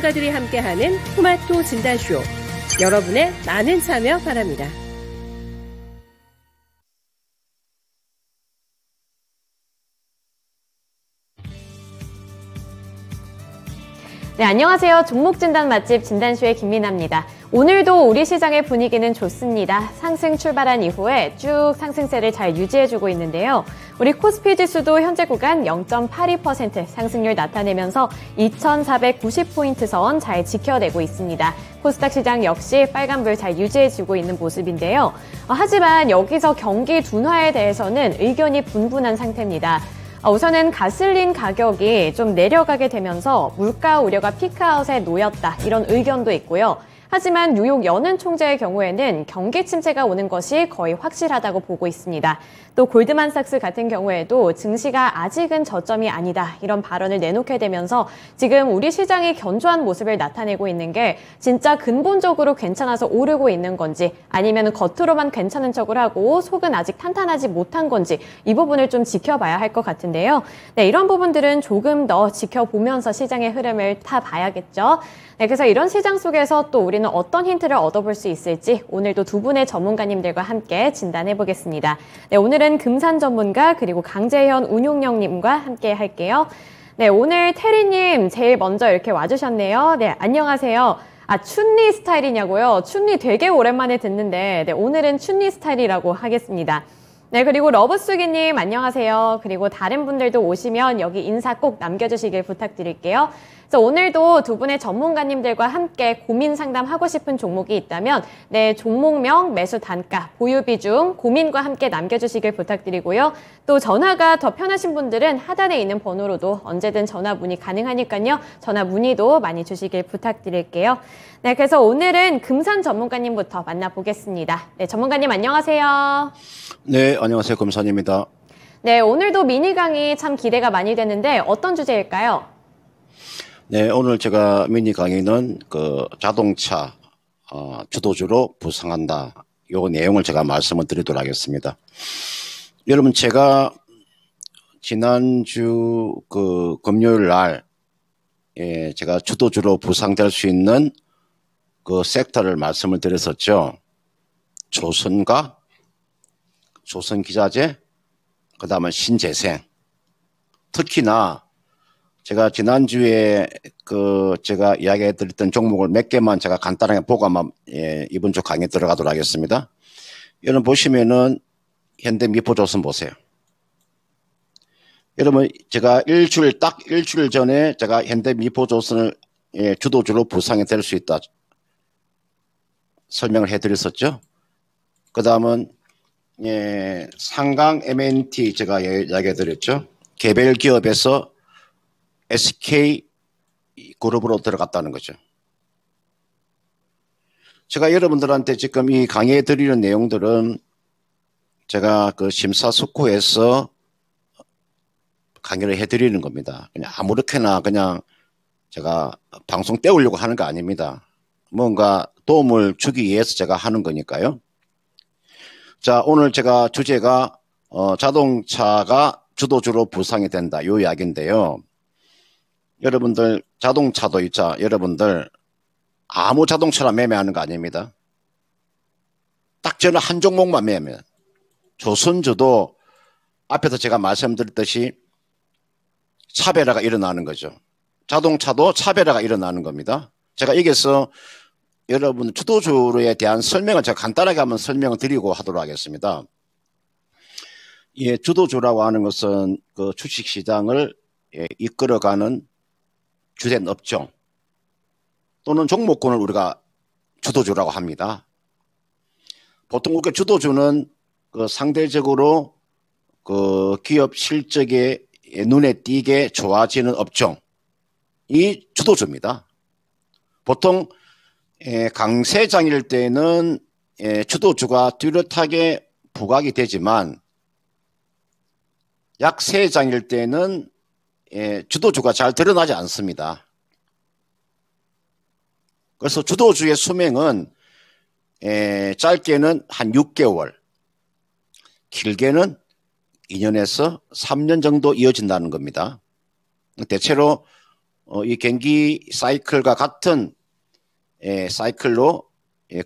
전문가들이 함께하는 토마토 진단쇼. 여러분의 많은 참여 바랍니다. 네, 안녕하세요. 종목 진단 맛집 진단쇼의 김민아입니다. 오늘도 우리 시장의 분위기는 좋습니다. 상승 출발한 이후에 쭉 상승세를 잘 유지해주고 있는데요. 우리 코스피 지수도 현재 구간 0.82% 상승률 나타내면서 2490포인트 선 잘 지켜내고 있습니다. 코스닥 시장 역시 빨간불 잘 유지해주고 있는 모습인데요. 하지만 여기서 경기 둔화에 대해서는 의견이 분분한 상태입니다. 우선은 가솔린 가격이 좀 내려가게 되면서 물가 우려가 피크아웃에 놓였다, 이런 의견도 있고요. 하지만 뉴욕 연은 총재의 경우에는 경기 침체가 오는 것이 거의 확실하다고 보고 있습니다. 또 골드만삭스 같은 경우에도 증시가 아직은 저점이 아니다, 이런 발언을 내놓게 되면서 지금 우리 시장이 견조한 모습을 나타내고 있는 게 진짜 근본적으로 괜찮아서 오르고 있는 건지, 아니면 겉으로만 괜찮은 척을 하고 속은 아직 탄탄하지 못한 건지, 이 부분을 좀 지켜봐야 할 것 같은데요. 네, 이런 부분들은 조금 더 지켜보면서 시장의 흐름을 타봐야겠죠. 네, 그래서 이런 시장 속에서 또 우리는 어떤 힌트를 얻어볼 수 있을지 오늘도 두 분의 전문가님들과 함께 진단해 보겠습니다. 네, 오늘은 금산 전문가 그리고 강재현 운용령님과 함께 할게요. 네, 오늘 태리님 제일 먼저 이렇게 와주셨네요. 네, 안녕하세요. 춘리 스타일이냐고요? 춘리 되게 오랜만에 듣는데, 네, 오늘은 춘리 스타일이라고 하겠습니다. 네, 그리고 러브수기님 안녕하세요. 그리고 다른 분들도 오시면 여기 인사 꼭 남겨주시길 부탁드릴게요. 그래서 오늘도 두 분의 전문가님들과 함께 고민 상담하고 싶은 종목이 있다면 네, 종목명, 매수 단가, 보유 비중, 고민과 함께 남겨주시길 부탁드리고요. 또 전화가 더 편하신 분들은 하단에 있는 번호로도 언제든 전화 문의 가능하니까요. 전화 문의도 많이 주시길 부탁드릴게요. 네, 그래서 오늘은 금산 전문가님부터 만나보겠습니다. 네, 전문가님 안녕하세요. 네, 안녕하세요. 금산입니다. 네, 오늘도 미니 강의 참 기대가 많이 되는데 어떤 주제일까요? 네, 오늘 제가 미니 강의는 자동차 주도주로 부상한다, 요 내용을 제가 말씀을 드리도록 하겠습니다. 여러분, 제가 지난주 금요일 날 제가 주도주로 부상될 수 있는 그 섹터를 말씀을 드렸었죠. 조선과 조선기자재, 그 다음에 신재생. 특히나 제가 지난주에 제가 이야기해 드렸던 종목을 몇 개만 제가 간단하게 보고 한번 이번 주 강의에 들어가도록 하겠습니다. 여러분 보시면은 현대 미포조선 보세요. 여러분, 제가 딱 일주일 전에 제가 현대 미포조선을 주도주로 부상이 될 수 있다 설명을 해 드렸었죠. 그 다음은 상강 MNT 제가 이야기해 드렸죠. 개별 기업에서 SK 그룹으로 들어갔다는 거죠. 제가 여러분들한테 지금 이 강의해 드리는 내용들은 제가 심사숙고해서 강의를 해 드리는 겁니다. 그냥 아무렇게나 그냥 제가 방송 때우려고 하는 거 아닙니다. 뭔가 도움을 주기 위해서 제가 하는 거니까요. 자, 오늘 제가 주제가 자동차가 주도주로 부상이 된다, 요 이야기인데요. 여러분들 자동차도 있자, 여러분들 아무 차나 매매하는 거 아닙니다. 딱 저는 한 종목만 매매해요. 조선주도 앞에서 제가 말씀드렸듯이 차별화가 일어나는 거죠. 자동차도 차별화가 일어나는 겁니다. 제가 여기서 여러분 주도주에 대한 설명을 제가 간단하게 한번 설명을 드리고 하도록 하겠습니다. 예, 주도주라고 하는 것은 주식시장을 이끌어가는 주된 업종 또는 종목군을 우리가 주도주라고 합니다. 보통 우리가 주도주는 상대적으로 기업 실적에 눈에 띄게 좋아지는 업종이 주도주입니다. 보통 강세장일 때는 주도주가 뚜렷하게 부각이 되지만 약세장일 때는 주도주가 잘 드러나지 않습니다. 그래서 주도주의 수명은 짧게는 한 6개월, 길게는 2년에서 3년 정도 이어진다는 겁니다. 대체로 이 경기 사이클과 같은 사이클로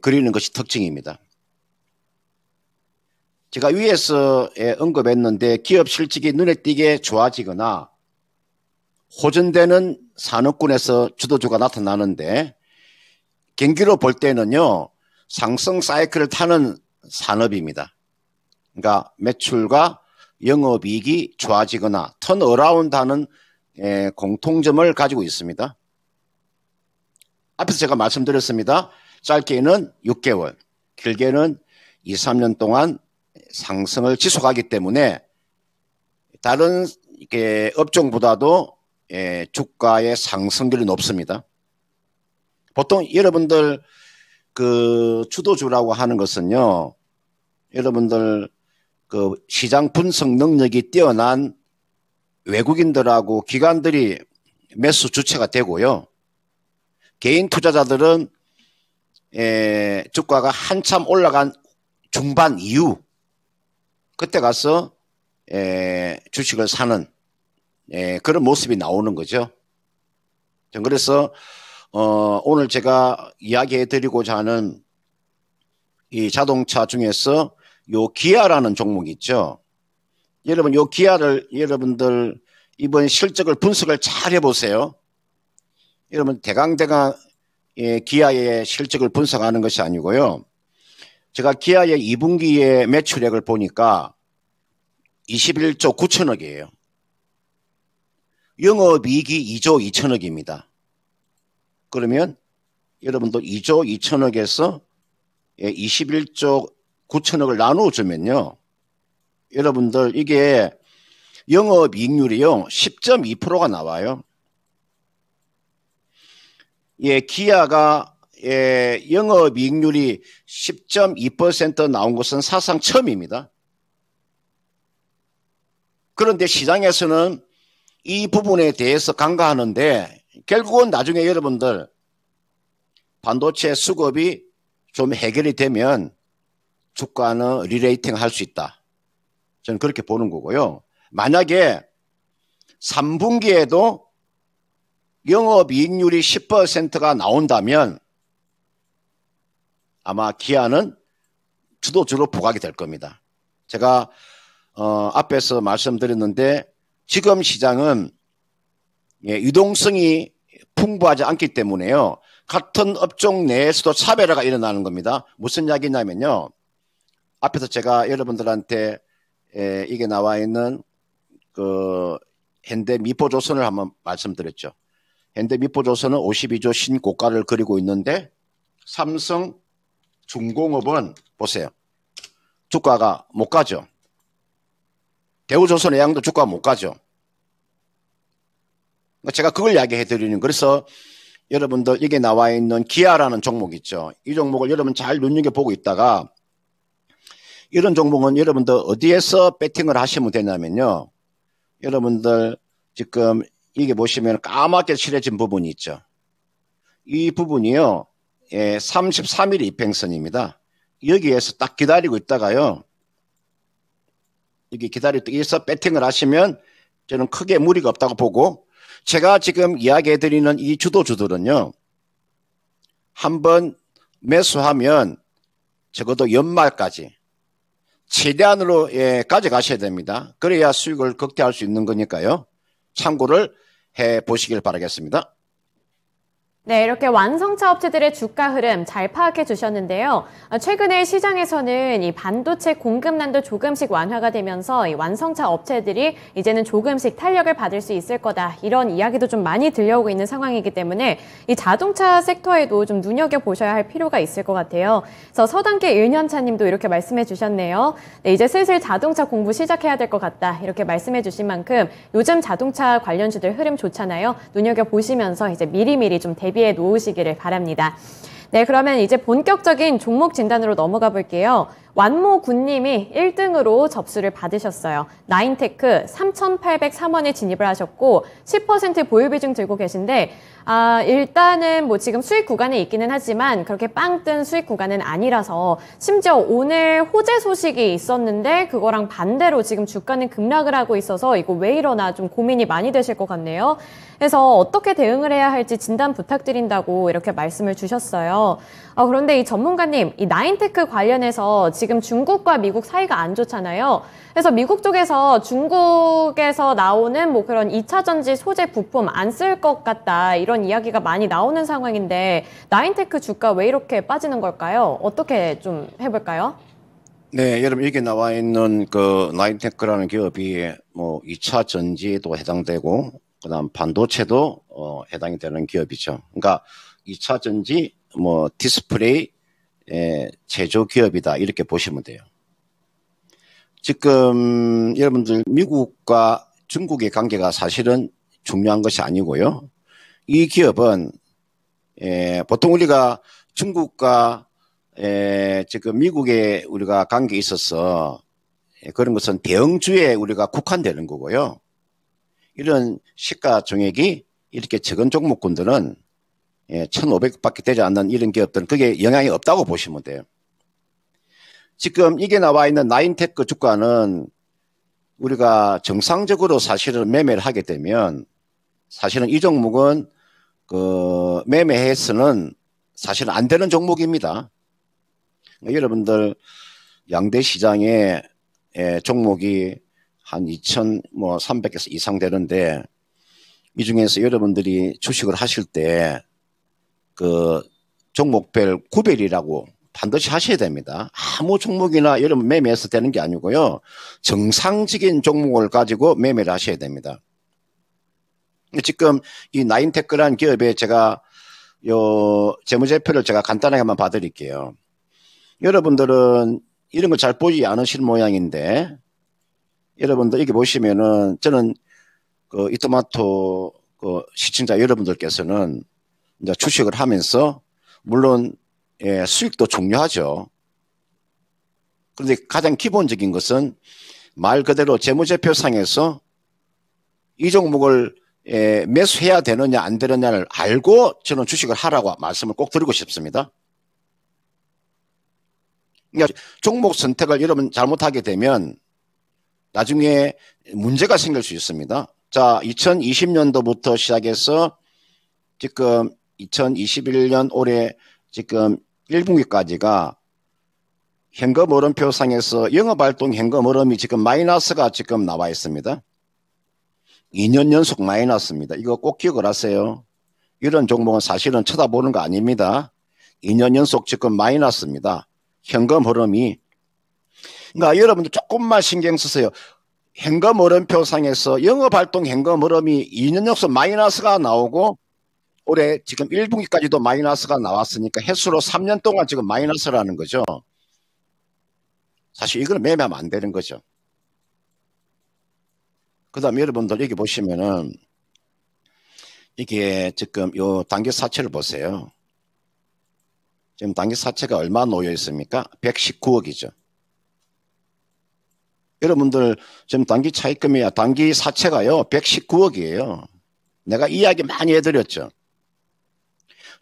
그리는 것이 특징입니다. 제가 위에서 언급했는데 기업 실적이 눈에 띄게 좋아지거나 호전되는 산업군에서 주도주가 나타나는데 경기로 볼 때는요, 상승 사이클을 타는 산업입니다. 그러니까 매출과 영업이익이 좋아지거나 턴어라운드하는 공통점을 가지고 있습니다. 앞에서 제가 말씀드렸습니다. 짧게는 6개월, 길게는 2, 3년 동안 상승을 지속하기 때문에 다른 업종보다도 주가의 상승률이 높습니다. 보통 여러분들 그 주도주라고 하는 것은요, 여러분들 그 시장 분석 능력이 뛰어난 외국인들하고 기관들이 매수 주체가 되고요. 개인 투자자들은 주가가 한참 올라간 중반 이후 그때 가서 주식을 사는 그런 모습이 나오는 거죠. 그래서 오늘 제가 이야기해 드리고자 하는 이 자동차 중에서 요 기아라는 종목이 있죠. 여러분 요 기아를 여러분들 이번 실적을 분석을 잘 해보세요. 여러분 대강대강 기아의 실적을 분석하는 것이 아니고요. 제가 기아의 2분기의 매출액을 보니까 21조 9천억이에요. 영업이익이 2조 2천억입니다. 그러면 여러분도 2조 2천억에서 21조 9천억을 나누어주면요. 여러분들 이게 영업이익률이요. 10.2%가 나와요. 기아가 영업이익률이 10.2% 나온 것은 사상 처음입니다. 그런데 시장에서는 이 부분에 대해서 간과하는데 결국은 나중에 여러분들 반도체 수급이 좀 해결이 되면 주가는 리레이팅 할 수 있다. 저는 그렇게 보는 거고요. 만약에 3분기에도 영업이익률이 10%가 나온다면 아마 기아는 주도주로 부각이 될 겁니다. 제가 앞에서 말씀드렸는데 지금 시장은 유동성이 풍부하지 않기 때문에요. 같은 업종 내에서도 차별화가 일어나는 겁니다. 무슨 이야기냐면요. 앞에서 제가 여러분들한테 이게 나와 있는 그 현대미포조선을 한번 말씀드렸죠. 현대미포조선은 52조 신고가를 그리고 있는데 삼성중공업은 보세요. 주가가 못 가죠. 대우조선해양도 주가가 못 가죠. 제가 그걸 이야기해 드리는, 그래서 여러분들 이게 나와 있는 기아라는 종목 있죠. 이 종목을 여러분 잘 눈여겨보고 있다가 이런 종목은 여러분들 어디에서 배팅을 하시면 되냐면요. 여러분들 지금 이게 보시면 까맣게 칠해진 부분이 있죠. 이 부분이요. 33일 이평선입니다. 여기에서 딱 기다리고 있다가요. 여기 기다리면서 배팅을 하시면 저는 크게 무리가 없다고 보고, 제가 지금 이야기해 드리는 이 주도주들은요. 한번 매수하면 적어도 연말까지 최대한으로 가져가셔야 됩니다. 그래야 수익을 극대화할 수 있는 거니까요. 참고를 해 보시길 바라겠습니다. 네, 이렇게 완성차 업체들의 주가 흐름 잘 파악해 주셨는데요. 최근에 시장에서는 이 반도체 공급난도 조금씩 완화가 되면서 이 완성차 업체들이 이제는 조금씩 탄력을 받을 수 있을 거다. 이런 이야기도 좀 많이 들려오고 있는 상황이기 때문에 이 자동차 섹터에도 좀 눈여겨보셔야 할 필요가 있을 것 같아요. 그래서 서당계 1년차 님도 이렇게 말씀해 주셨네요. 네, 이제 슬슬 자동차 공부 시작해야 될 것 같다. 이렇게 말씀해 주신 만큼 요즘 자동차 관련주들 흐름 좋잖아요. 눈여겨보시면서 이제 미리미리 좀 대비해 놓으시기를 바랍니다. 네, 그러면 이제 본격적인 종목 진단으로 넘어가 볼게요. 완모군님이 1등으로 접수를 받으셨어요. 나인테크 3,803원에 진입을 하셨고 10% 보유 비중 들고 계신데 일단은 뭐 지금 수익 구간에 있기는 하지만 그렇게 빵 뜬 수익 구간은 아니라서 심지어 오늘 호재 소식이 있었는데 그거랑 반대로 지금 주가는 급락을 하고 있어서 이거 왜 이러나 좀 고민이 많이 되실 것 같네요. 그래서 어떻게 대응을 해야 할지 진단 부탁드린다고 이렇게 말씀을 주셨어요. 그런데 이 전문가님, 이 나인테크 관련해서 지금 중국과 미국 사이가 안 좋잖아요. 그래서 미국 쪽에서 중국에서 나오는 뭐 그런 2차 전지 소재 부품 안 쓸 것 같다 이런 이야기가 많이 나오는 상황인데 나인테크 주가 왜 이렇게 빠지는 걸까요? 어떻게 좀 해볼까요? 네, 여러분 여기 나와 있는 그 나인테크라는 기업이 뭐 2차 전지에도 해당되고 그다음 반도체도 해당이 되는 기업이죠. 그러니까 2차 전지 뭐 디스플레이 제조 기업이다 이렇게 보시면 돼요. 지금 여러분들 미국과 중국의 관계가 사실은 중요한 것이 아니고요. 이 기업은 보통 우리가 중국과 지금 미국에 우리가 관계에 있어서 그런 것은 대형주에 우리가 국한되는 거고요. 이런 시가총액이 이렇게 적은 종목군들은 1,500밖에 되지 않는 이런 기업들은 그게 영향이 없다고 보시면 돼요. 지금 이게 나와 있는 나인테크 주가는 우리가 정상적으로 사실은 매매를 하게 되면 사실은 이 종목은 그 매매해서는 사실은 안 되는 종목입니다. 여러분들 양대 시장에 종목이 한 2,300개서 이상 되는데 이 중에서 여러분들이 주식을 하실 때 그 종목별 구별이라고 반드시 하셔야 됩니다. 아무 종목이나 여러분 매매해서 되는 게 아니고요. 정상적인 종목을 가지고 매매를 하셔야 됩니다. 지금 이 나인테크라는 기업에 제가 요 재무제표를 제가 간단하게 한번 봐드릴게요. 여러분들은 이런 거 잘 보지 않으실 모양인데 여러분들 여기 보시면은 저는 그 이토마토 그 시청자 여러분들께서는 이제 주식을 하면서 물론 수익도 중요하죠. 그런데 가장 기본적인 것은 말 그대로 재무제표상에서 이 종목을 매수해야 되느냐 안 되느냐를 알고 저는 주식을 하라고 말씀을 꼭 드리고 싶습니다. 그러니까 종목 선택을 여러분 잘못하게 되면 나중에 문제가 생길 수 있습니다. 자, 2020년도부터 시작해서 지금 2021년 올해 지금 1분기까지가 현금 흐름표상에서 영업활동 현금 흐름이 지금 마이너스가 지금 나와 있습니다. 2년 연속 마이너스입니다. 이거 꼭 기억을 하세요. 이런 종목은 사실은 쳐다보는 거 아닙니다. 2년 연속 지금 마이너스입니다. 현금 흐름이. 그러니까 여러분들 조금만 신경 쓰세요. 현금 흐름표상에서 영업활동 현금 흐름이 2년 연속 마이너스가 나오고 올해 지금 1분기까지도 마이너스가 나왔으니까 해수로 3년 동안 지금 마이너스라는 거죠. 사실 이걸 매매하면 안 되는 거죠. 그 다음에 여러분들 여기 보시면은 이게 지금 요 단기사채를 보세요. 지금 단기사채가 얼마 놓여 있습니까? 119억이죠. 여러분들 지금 단기 차입금이야. 단기사채가요 119억이에요. 내가 이야기 많이 해드렸죠.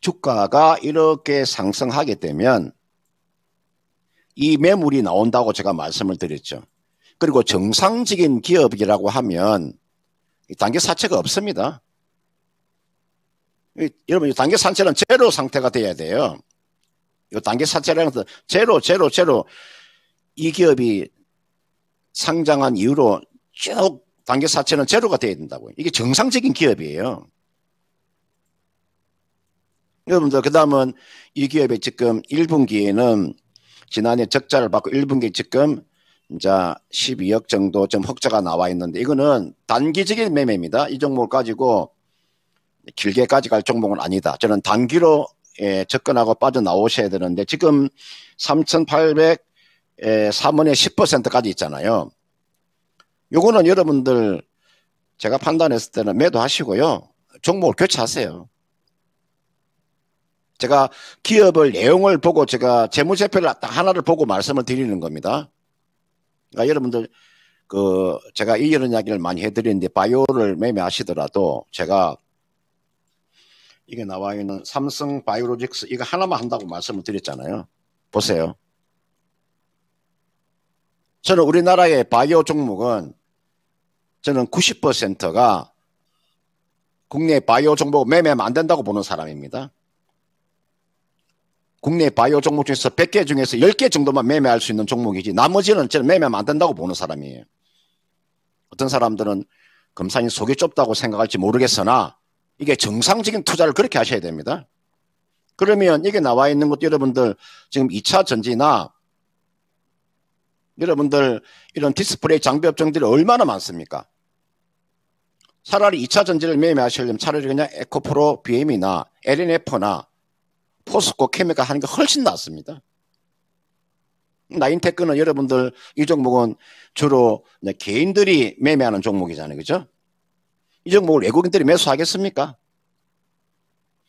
주가가 이렇게 상승하게 되면 이 매물이 나온다고 제가 말씀을 드렸죠. 그리고 정상적인 기업이라고 하면 단기 사채가 없습니다. 여러분, 단기 사채는 제로 상태가 돼야 돼요. 이 단기 사채라는 것은 제로. 이 기업이 상장한 이후로 쭉 단기 사채는 제로가 돼야 된다고요. 이게 정상적인 기업이에요. 여러분들, 그 다음은 이 기업의 지금 1분기에는 지난해 적자를 받고 1분기 지금 이제 12억 정도 좀 흑자가 나와 있는데 이거는 단기적인 매매입니다. 이 종목을 가지고 길게까지 갈 종목은 아니다. 저는 단기로 접근하고 빠져나오셔야 되는데 지금 3,800 3원에 10%까지 있잖아요. 요거는 여러분들 제가 판단했을 때는 매도하시고요. 종목을 교체하세요. 제가 기업을 내용을 보고 제가 재무제표를 딱 하나를 보고 말씀을 드리는 겁니다. 그러니까 여러분들 제가 이런 이야기를 많이 해드리는데 바이오를 매매하시더라도 제가 이게 나와 있는 삼성 바이오로직스 이거 하나만 한다고 말씀을 드렸잖아요. 보세요. 저는 우리나라의 바이오 종목은 저는 90%가 국내 바이오 종목 매매하면 안 된다고 보는 사람입니다. 국내 바이오 종목 중에서 100개 중에서 10개 정도만 매매할 수 있는 종목이지 나머지는 저는 매매하면 안 된다고 보는 사람이에요. 어떤 사람들은 검사님 속이 좁다고 생각할지 모르겠으나 이게 정상적인 투자를 그렇게 하셔야 됩니다. 그러면 이게 나와 있는 것도 여러분들 지금 2차 전지나 여러분들 이런 디스플레이 장비 업종들이 얼마나 많습니까? 차라리 2차 전지를 매매하시려면 차라리 그냥 에코프로 BM이나 LNF나 포스코 케미칼 하는 게 훨씬 낫습니다. 나인테크는 여러분들 이 종목은 주로 개인들이 매매하는 종목이잖아요. 그죠? 이 종목을 외국인들이 매수하겠습니까?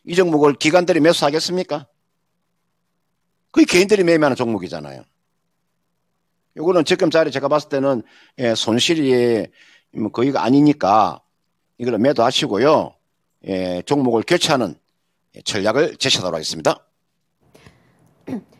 이 종목을 기관들이 매수하겠습니까? 그게 개인들이 매매하는 종목이잖아요. 요거는 지금 자리 제가 봤을 때는 손실이 거의가 아니니까 이걸 매도하시고요. 종목을 교체하는 전략을 제시하도록 하겠습니다.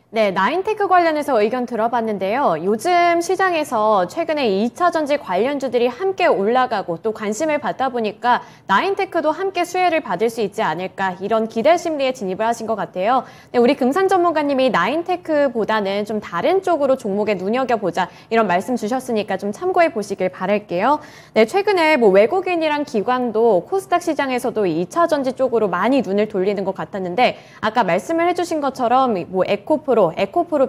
네, 나인테크 관련해서 의견 들어봤는데요. 요즘 시장에서 최근에 2차 전지 관련주들이 함께 올라가고 또 관심을 받다 보니까 나인테크도 함께 수혜를 받을 수 있지 않을까 이런 기대 심리에 진입을 하신 것 같아요. 네, 우리 금산 전문가님이 나인테크보다는 좀 다른 쪽으로 종목에 눈여겨보자 이런 말씀 주셨으니까 좀 참고해 보시길 바랄게요. 네, 최근에 뭐 외국인이랑 기관도 코스닥 시장에서도 2차 전지 쪽으로 많이 눈을 돌리는 것 같았는데 아까 말씀을 해주신 것처럼 뭐 에코프로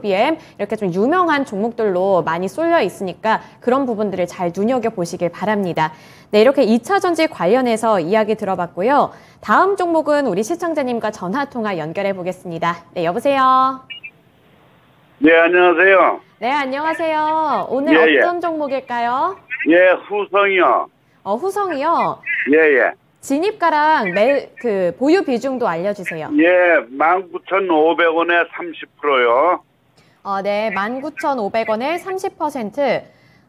BM 이렇게 좀 유명한 종목들로 많이 쏠려 있으니까 그런 부분들을 잘 눈여겨보시길 바랍니다. 네, 이렇게 2차 전지 관련해서 이야기 들어봤고요. 다음 종목은 우리 시청자님과 전화통화 연결해 보겠습니다. 네, 여보세요? 네, 안녕하세요. 네, 안녕하세요. 오늘 어떤 종목일까요? 예, 후성이요. 후성이요? 예. 진입가랑 보유 비중도 알려주세요. 예, 19,500원에 30%요. 네, 19,500원에 30%.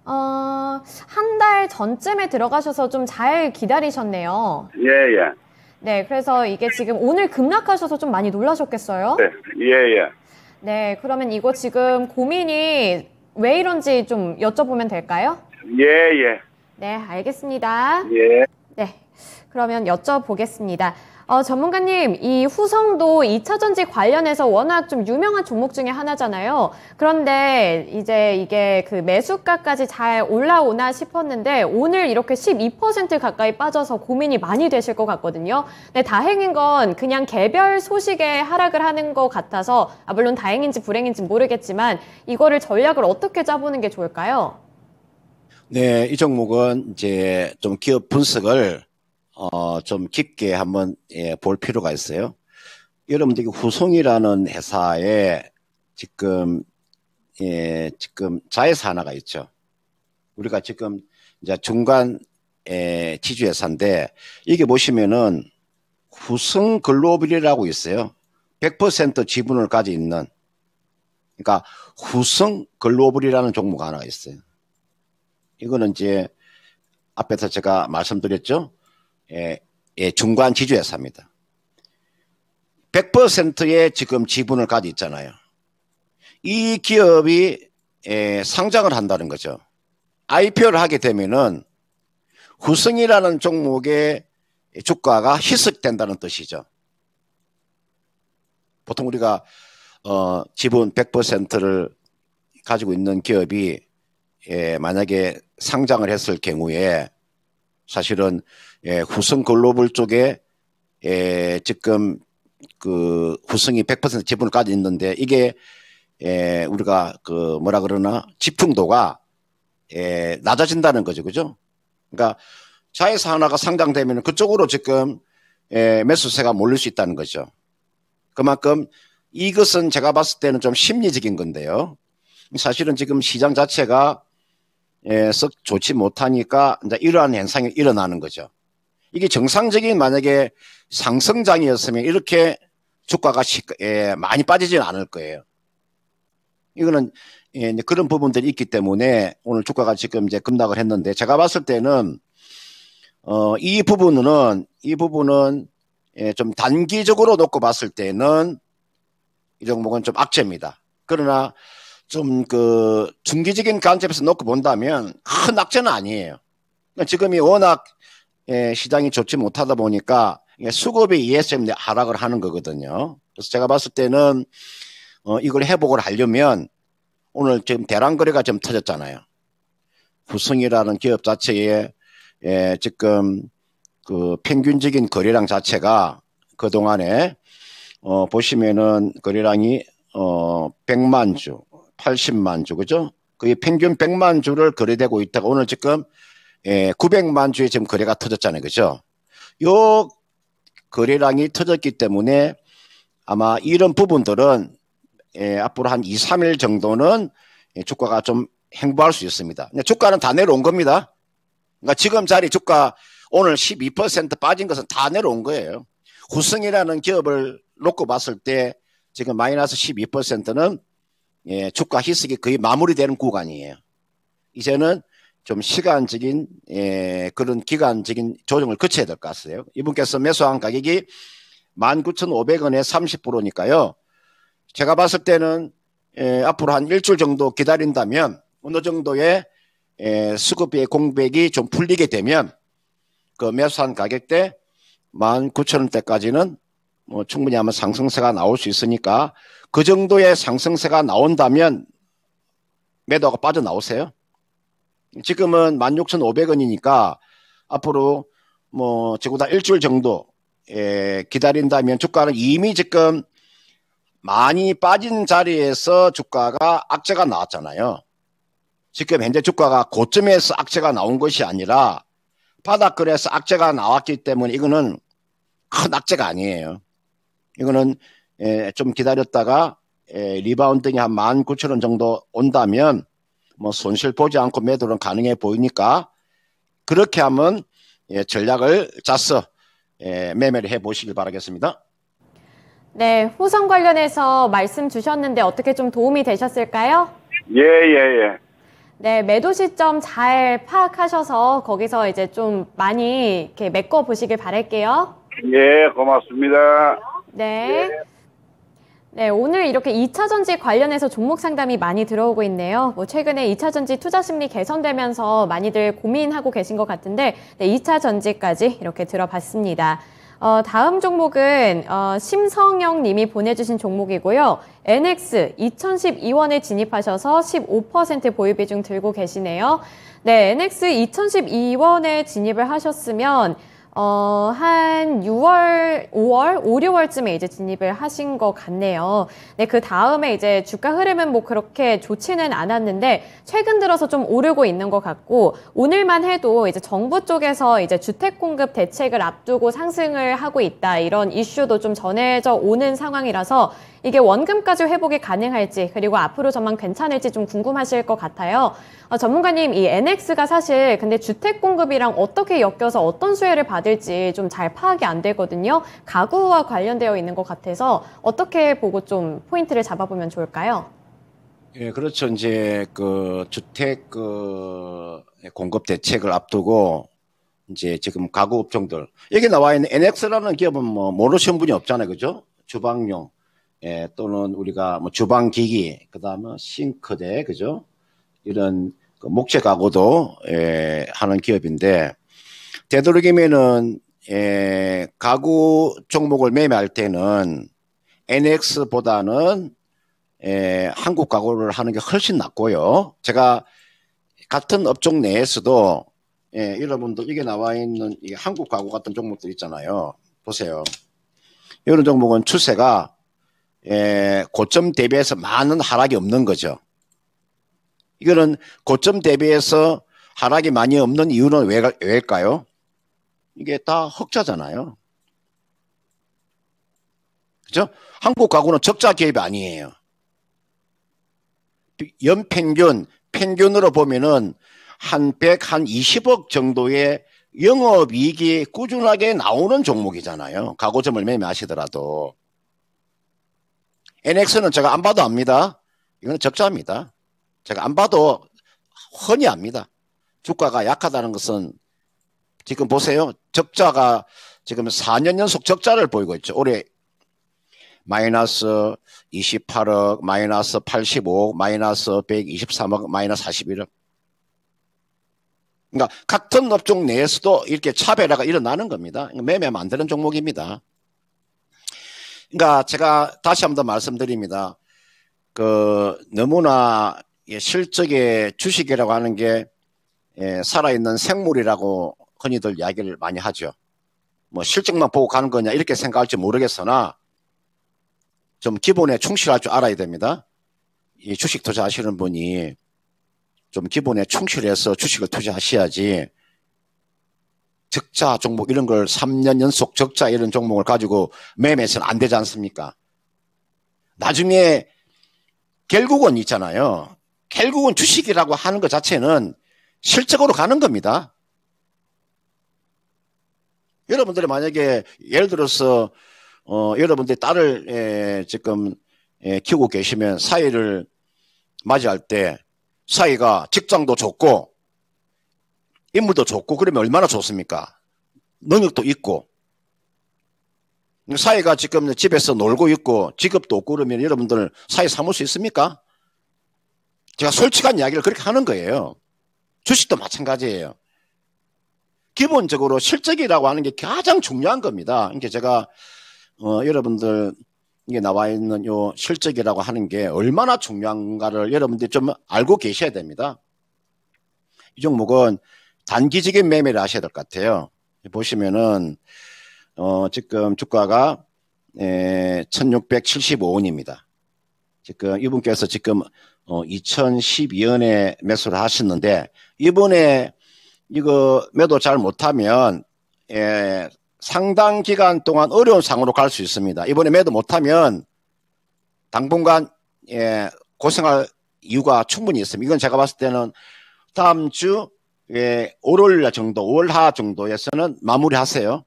한 달 전쯤에 들어가셔서 좀 잘 기다리셨네요. 예. 네, 그래서 이게 지금 오늘 급락하셔서 좀 많이 놀라셨겠어요? 네, 예. 네, 그러면 이거 지금 고민이 왜 이런지 좀 여쭤보면 될까요? 예. 네, 알겠습니다. 예. 네, 그러면 여쭤보겠습니다. 전문가님, 이 후성도 2차 전지 관련해서 워낙 좀 유명한 종목 중에 하나잖아요. 그런데 이제 이게 그 매수가까지 잘 올라오나 싶었는데 오늘 이렇게 12% 가까이 빠져서 고민이 많이 되실 것 같거든요. 네, 다행인 건 그냥 개별 소식에 하락을 하는 것 같아서 물론 다행인지 불행인지 모르겠지만 이거를 전략을 어떻게 짜보는 게 좋을까요? 네, 이 종목은 이제 좀 기업 분석을 좀 깊게 한번 볼 필요가 있어요. 여러분들 후송이라는 회사에 지금 자회사 하나가 있죠. 우리가 지금 이제 중간 지주회사인데 이게 보시면은 후성 글로벌이라고 있어요. 100% 지분을 가지고 있는 그러니까 후성 글로벌이라는 종목 하나가 있어요. 이거는 이제 앞에서 제가 말씀드렸죠. 중간 지주회사입니다. 100%의 지금 지분을 가지고 있잖아요. 이 기업이 상장을 한다는 거죠. IPO를 하게 되면은 후성이라는 종목의 주가가 희석된다는 뜻이죠. 보통 우리가 지분 100%를 가지고 있는 기업이 만약에 상장을 했을 경우에 사실은 후성 글로벌 쪽에 지금 그 후성이 100% 지분을 가지고 있는데 이게 우리가 그 뭐라 그러나 지풍도가 낮아진다는 거죠, 그죠? 그러니까 자회사 하나가 상장되면 그쪽으로 지금 매수세가 몰릴 수 있다는 거죠. 그만큼 이것은 제가 봤을 때는 좀 심리적인 건데요. 사실은 지금 시장 자체가 썩 좋지 못하니까 이제 이러한 현상이 일어나는 거죠. 이게 정상적인 만약에 상승장이었으면 이렇게 주가가 많이 빠지지는 않을 거예요. 이거는 그런 부분들이 있기 때문에 오늘 주가가 지금 이제 급락을 했는데 제가 봤을 때는 이 부분은 좀 단기적으로 놓고 봤을 때는 이 종목은 좀 악재입니다. 그러나 좀 그 중기적인 관점에서 놓고 본다면 큰 악재는 아니에요. 지금이 워낙 시장이 좋지 못하다 보니까 수급이 ESM 하락을 하는 거거든요. 그래서 제가 봤을 때는 이걸 회복을 하려면 오늘 지금 대량 거래가 좀 터졌잖아요. 후성이라는 기업 자체에 지금 그 평균적인 거래량 자체가 그동안에 보시면은 거래량이 100만 주, 80만 주, 그죠? 거의 평균 100만 주를 거래되고 있다가 오늘 지금 900만 주에 지금 거래가 터졌잖아요. 그죠? 요 거래량이 터졌기 때문에 아마 이런 부분들은 앞으로 한 2, 3일 정도는 주가가 좀 행보할 수 있습니다. 주가는 다 내려온 겁니다. 그러니까 지금 자리 주가 오늘 12% 빠진 것은 다 내려온 거예요. 후성이라는 기업을 놓고 봤을 때 지금 마이너스 12%는 주가 희석이 거의 마무리되는 구간이에요. 이제는 좀 시간적인 그런 기간적인 조정을 거쳐야 될 것 같아요. 이분께서 매수한 가격이 19,500원에 30%니까요. 제가 봤을 때는 앞으로 한 일주일 정도 기다린다면 어느 정도의 수급의 공백이 좀 풀리게 되면 그 매수한 가격대 19,000원대까지는 뭐 충분히 아마 상승세가 나올 수 있으니까 그 정도의 상승세가 나온다면 매도가 빠져나오세요. 지금은 16,500원이니까 앞으로 뭐 적어도 일주일 정도 기다린다면 주가는 이미 지금 많이 빠진 자리에서 주가가 악재가 나왔잖아요. 지금 현재 주가가 고점에서 악재가 나온 것이 아니라 바닥거래에서 악재가 나왔기 때문에 이거는 큰 악재가 아니에요. 이거는 좀 기다렸다가 리바운딩이 한 19,000원 정도 온다면 뭐 손실 보지 않고 매도는 가능해 보이니까 그렇게 하면 전략을 짜서 매매를 해 보시길 바라겠습니다. 네, 후성 관련해서 말씀 주셨는데 어떻게 좀 도움이 되셨을까요? 예. 네, 매도 시점 잘 파악하셔서 거기서 이제 좀 많이 이렇게 메꿔 보시길 바랄게요. 예, 고맙습니다. 네. 네, 오늘 이렇게 2차전지 관련해서 종목 상담이 많이 들어오고 있네요. 뭐 최근에 2차전지 투자 심리 개선되면서 많이들 고민하고 계신 것 같은데, 네, 2차전지까지 이렇게 들어봤습니다. 다음 종목은 심성영 님이 보내주신 종목이고요. NX 2012원에 진입하셔서 15% 보유 비중 들고 계시네요. 네, NX 2012원에 진입을 하셨으면 한 6월, 5월, 5, 6월쯤에 이제 진입을 하신 것 같네요. 네, 그 다음에 이제 주가 흐름은 뭐 그렇게 좋지는 않았는데, 최근 들어서 좀 오르고 있는 것 같고, 오늘만 해도 이제 정부 쪽에서 이제 주택 공급 대책을 앞두고 상승을 하고 있다, 이런 이슈도 좀 전해져 오는 상황이라서, 이게 원금까지 회복이 가능할지, 그리고 앞으로 전망 괜찮을지 좀 궁금하실 것 같아요. 전문가님, 이 NX가 사실 근데 주택 공급이랑 어떻게 엮여서 어떤 수혜를 받을지 좀 잘 파악이 안 되거든요. 가구와 관련되어 있는 것 같아서 어떻게 보고 좀 포인트를 잡아보면 좋을까요? 예, 그렇죠. 이제 그 주택 공급 대책을 앞두고 이제 지금 가구 업종들 여기 나와 있는 NX라는 기업은 뭐 모르시는 분이 없잖아요, 그죠? 주방용 또는 우리가 뭐 주방기기, 그다음에 싱크대, 그죠? 이런 그 목재 가구도 하는 기업인데 되도록이면은 가구 종목을 매매할 때는 NX보다는 한국 가구를 하는 게 훨씬 낫고요. 제가 같은 업종 내에서도 여러분들 이게 나와 있는 이 한국 가구 같은 종목들 있잖아요. 보세요. 이런 종목은 추세가 고점 대비해서 많은 하락이 없는 거죠. 이거는 고점 대비해서 하락이 많이 없는 이유는 왜일까요? 이게 다 흑자잖아요. 그죠? 한국 가구는 적자 기업이 아니에요. 평균으로 보면은 한 20억 정도의 영업이익이 꾸준하게 나오는 종목이잖아요. 가구점을 매매하시더라도. NX는 제가 안 봐도 압니다. 이거는 적자입니다. 제가 안 봐도 훤히 압니다. 주가가 약하다는 것은 지금 보세요. 적자가 지금 4년 연속 적자를 보이고 있죠. 올해 마이너스 28억, 마이너스 85억, 마이너스 123억, 마이너스 41억. 그러니까 같은 업종 내에서도 이렇게 차별화가 일어나는 겁니다. 매매하면 안 되는 종목입니다. 그러니까 제가 다시 한번 더 말씀드립니다. 너무나 실적의 주식이라고 하는 게 살아있는 생물이라고 흔히들 이야기를 많이 하죠. 뭐 실적만 보고 가는 거냐 이렇게 생각할지 모르겠으나 좀 기본에 충실할 줄 알아야 됩니다. 이 주식 투자하시는 분이 좀 기본에 충실해서 주식을 투자하셔야지 적자 종목 이런 걸 3년 연속 적자 이런 종목을 가지고 매매해서는 안 되지 않습니까? 나중에 결국은 있잖아요. 결국은 주식이라고 하는 것 자체는 실적으로 가는 겁니다. 여러분들이 만약에 예를 들어서 여러분들이 딸을 지금 키우고 계시면 사위를 맞이할 때 사위가 직장도 좋고 인물도 좋고 그러면 얼마나 좋습니까? 능력도 있고 사위가 지금 집에서 놀고 있고 직업도 없고 그러면 여러분들 사위 삼을 수 있습니까? 제가 솔직한 이야기를 그렇게 하는 거예요. 주식도 마찬가지예요. 기본적으로 실적이라고 하는 게 가장 중요한 겁니다. 그러니까 제가 여러분들 이게 나와 있는 요 실적이라고 하는 게 얼마나 중요한가를 여러분들이 좀 알고 계셔야 됩니다. 이 종목은 단기적인 매매를 하셔야 될 것 같아요. 보시면은 지금 주가가 1675원입니다. 지금 이분께서 지금 2012년에 매수를 하셨는데 이번에 이거 매도 잘 못하면 상당 기간 동안 어려운 상으로 갈 수 있습니다. 이번에 매도 못하면 당분간 고생할 이유가 충분히 있습니다. 이건 제가 봤을 때는 다음 주 월요일 정도, 월하 정도에서는 마무리하세요.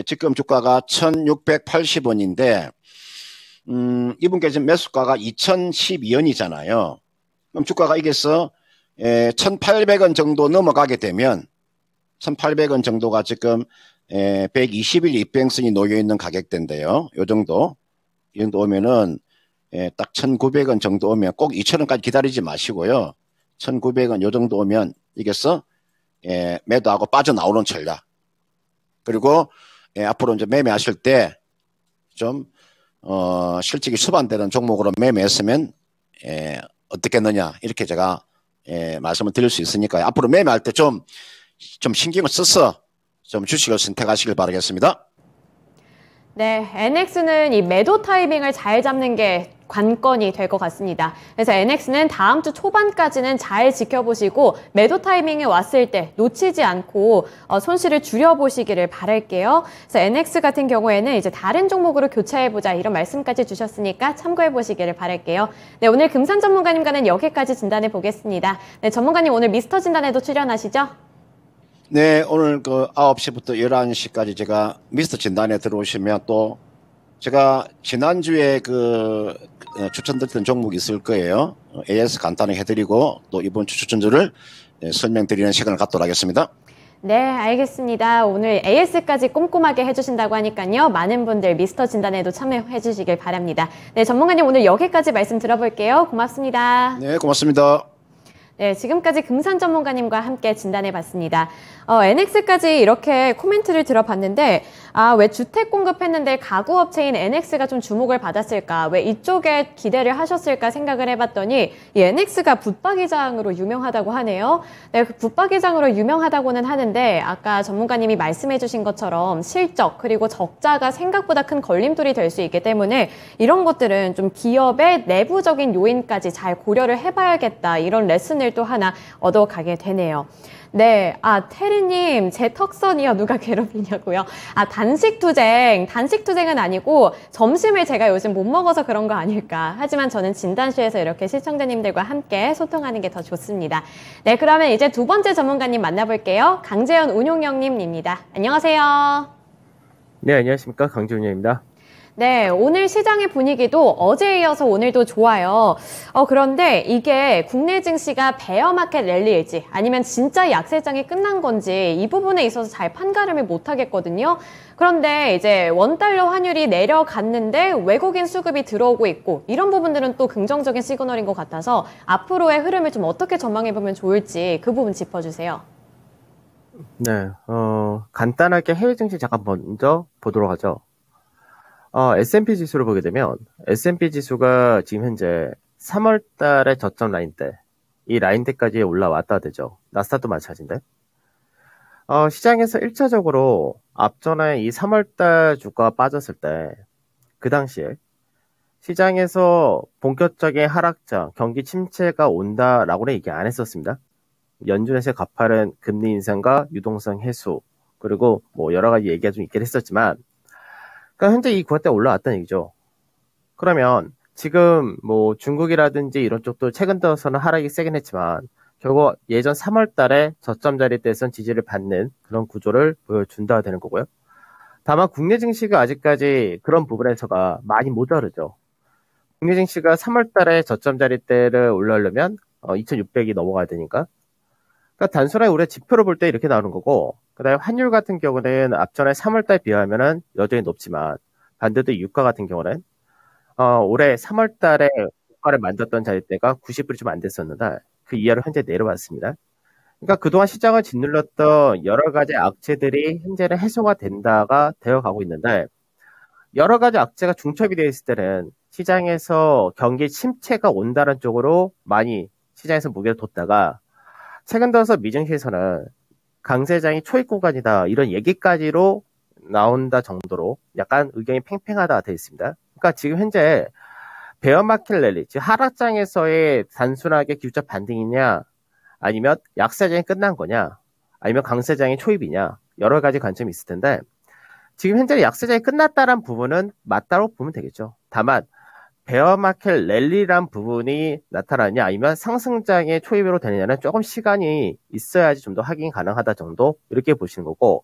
지금 주가가 1680원인데 이분께 지금 매수가가 2012원이잖아요. 그럼 주가가 이게서 1800원 정도 넘어가게 되면 1800원 정도가 지금 120일 입병선이 놓여있는 가격대인데요. 요 정도 이 정도 오면은 딱 1900원 정도 오면 꼭 2000원까지 기다리지 마시고요. 1900원 요 정도 오면 이게서 매도하고 빠져나오는 전략. 그리고 앞으로 이제 매매하실 때 좀 실적이 수반되는 종목으로 매매했으면 어떻겠느냐 이렇게 제가 말씀을 드릴 수 있으니까요. 앞으로 매매할 때 좀 신경을 써서 좀 주식을 선택하시길 바라겠습니다. 네, NX는 이 매도 타이밍을 잘 잡는 게 관건이 될 것 같습니다. 그래서 NX는 다음 주 초반까지는 잘 지켜보시고 매도 타이밍에 왔을 때 놓치지 않고 손실을 줄여보시기를 바랄게요. 그래서 NX 같은 경우에는 이제 다른 종목으로 교차해보자 이런 말씀까지 주셨으니까 참고해보시기를 바랄게요. 네, 오늘 금산 전문가님과는 여기까지 진단해 보겠습니다. 네, 전문가님 오늘 미스터 진단에도 출연하시죠? 네, 오늘 9시부터 11시까지 제가 미스터 진단에 들어오시면 또 제가 지난주에 추천드렸던 종목이 있을 거예요. AS 간단히 해드리고 또 이번 주 추천주를 설명드리는 시간을 갖도록 하겠습니다. 네, 알겠습니다. 오늘 AS까지 꼼꼼하게 해주신다고 하니까요. 많은 분들 미스터 진단에도 참여해 주시길 바랍니다. 네, 전문가님 오늘 여기까지 말씀 들어볼게요. 고맙습니다. 네, 고맙습니다. 네, 지금까지 금산 전문가님과 함께 진단해봤습니다. NX까지 이렇게 코멘트를 들어봤는데 왜 주택 공급했는데 가구업체인 NX가 좀 주목을 받았을까? 왜 이쪽에 기대를 하셨을까 생각을 해봤더니 이 NX가 붙박이장으로 유명하다고 하네요. 네, 붙박이장으로 유명하다고는 하는데 아까 전문가님이 말씀해주신 것처럼 실적 그리고 적자가 생각보다 큰 걸림돌이 될 수 있기 때문에 이런 것들은 좀 기업의 내부적인 요인까지 잘 고려를 해봐야겠다 이런 레슨을 또 하나 얻어가게 되네요. 네, 테리님, 제 턱선이요. 누가 괴롭히냐고요. 단식투쟁은 아니고 점심을 제가 요즘 못 먹어서 그런 거 아닐까. 하지만 저는 진단쇼에서 이렇게 시청자님들과 함께 소통하는 게 더 좋습니다. 네, 그러면 이제 두 번째 전문가님 만나볼게요. 강재현 운용영님입니다. 안녕하세요. 네, 안녕하십니까. 강재훈입니다. 네, 오늘 시장의 분위기도 어제에 이어서 오늘도 좋아요. 그런데 이게 국내 증시가 베어마켓 랠리일지 아니면 진짜 약세장이 끝난 건지 이 부분에 있어서 잘 판가름을 못 하겠거든요. 그런데 이제 원달러 환율이 내려갔는데 외국인 수급이 들어오고 있고 이런 부분들은 또 긍정적인 시그널인 것 같아서 앞으로의 흐름을 좀 어떻게 전망해보면 좋을지 그 부분 짚어주세요. 네, 간단하게 해외 증시 잠깐 먼저 보도록 하죠. S&P 지수를 보게 되면 S&P 지수가 지금 현재 3월 달에 저점 라인대, 이 라인대까지 올라왔다 되죠. 나스닥도 마찬가지인데. 시장에서 1차적으로 앞전에 이 3월 달 주가가 빠졌을 때, 그 당시에 시장에서 본격적인 하락장, 경기 침체가 온다라고는 얘기 안 했었습니다. 연준에서의 가파른 금리 인상과 유동성 해소, 그리고 뭐 여러 가지 얘기가 좀 있긴 했었지만, 그러니까 현재 이 구간대 올라왔다는 얘기죠. 그러면 지금 뭐 중국이라든지 이런 쪽도 최근 들어서는 하락이 세긴 했지만 결국 예전 3월 달에 저점 자리대에선 지지를 받는 그런 구조를 보여준다 되는 거고요. 다만 국내 증시가 아직까지 그런 부분에서가 많이 모자르죠. 국내 증시가 3월 달에 저점 자리대를 올라오려면 2600이 넘어가야 되니까. 그러니까 단순하게 우리가 지표로 볼 때 이렇게 나오는 거고, 그다음에 환율 같은 경우는 앞전에 3월달 비하면은 여전히 높지만 반대로 유가 같은 경우는 올해 3월달에 유가를 만졌던 자리대가 90불이 좀 안 됐었는데 그 이하로 현재 내려왔습니다. 그러니까 그동안 시장을 짓눌렀던 여러 가지 악재들이 현재는 해소가 된다가 되어가고 있는데, 여러 가지 악재가 중첩이 되어 있을 때는 시장에서 경기 침체가 온다는 쪽으로 많이 시장에서 무게를 뒀다가 최근 들어서 미증시에서는 강세장이 초입 구간이다 이런 얘기까지로 나온다 정도로 약간 의견이 팽팽하다 되어 있습니다. 그러니까 지금 현재 베어마켓 랠리, 즉 하락장에서의 단순하게 기술자 반등이냐, 아니면 약세장이 끝난 거냐, 아니면 강세장이 초입이냐, 여러 가지 관점이 있을 텐데 지금 현재 약세장이 끝났다는 부분은 맞다고 보면 되겠죠. 다만 베어마켓 랠리란 부분이 나타나냐 아니면 상승장의 초입으로 되느냐는 조금 시간이 있어야지 좀 더 확인이 가능하다 정도 이렇게 보시는 거고,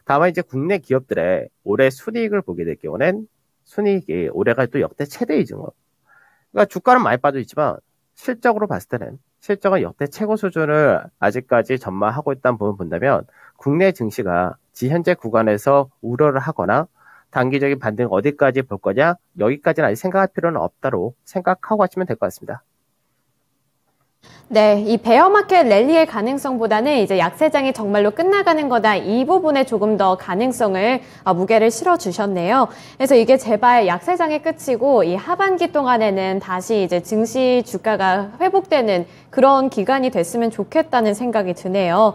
다만 이제 국내 기업들의 올해 순이익을 보게 될 경우는 순이익이 올해가 또 역대 최대이죠. 그러니까 주가는 많이 빠져 있지만 실적으로 봤을 때는 실적은 역대 최고 수준을 아직까지 전망하고 있다는 부분을 본다면 국내 증시가 현재 구간에서 우려를 하거나 단기적인 반등 어디까지 볼 거냐, 여기까지는 아직 생각할 필요는 없다로 생각하고 하시면 될 것 같습니다. 네, 이 베어마켓 랠리의 가능성보다는 이제 약세장이 정말로 끝나가는 거다, 이 부분에 조금 더 가능성을 무게를 실어주셨네요. 그래서 이게 제발 약세장이 끝이고 이 하반기 동안에는 다시 이제 증시 주가가 회복되는 그런 기간이 됐으면 좋겠다는 생각이 드네요.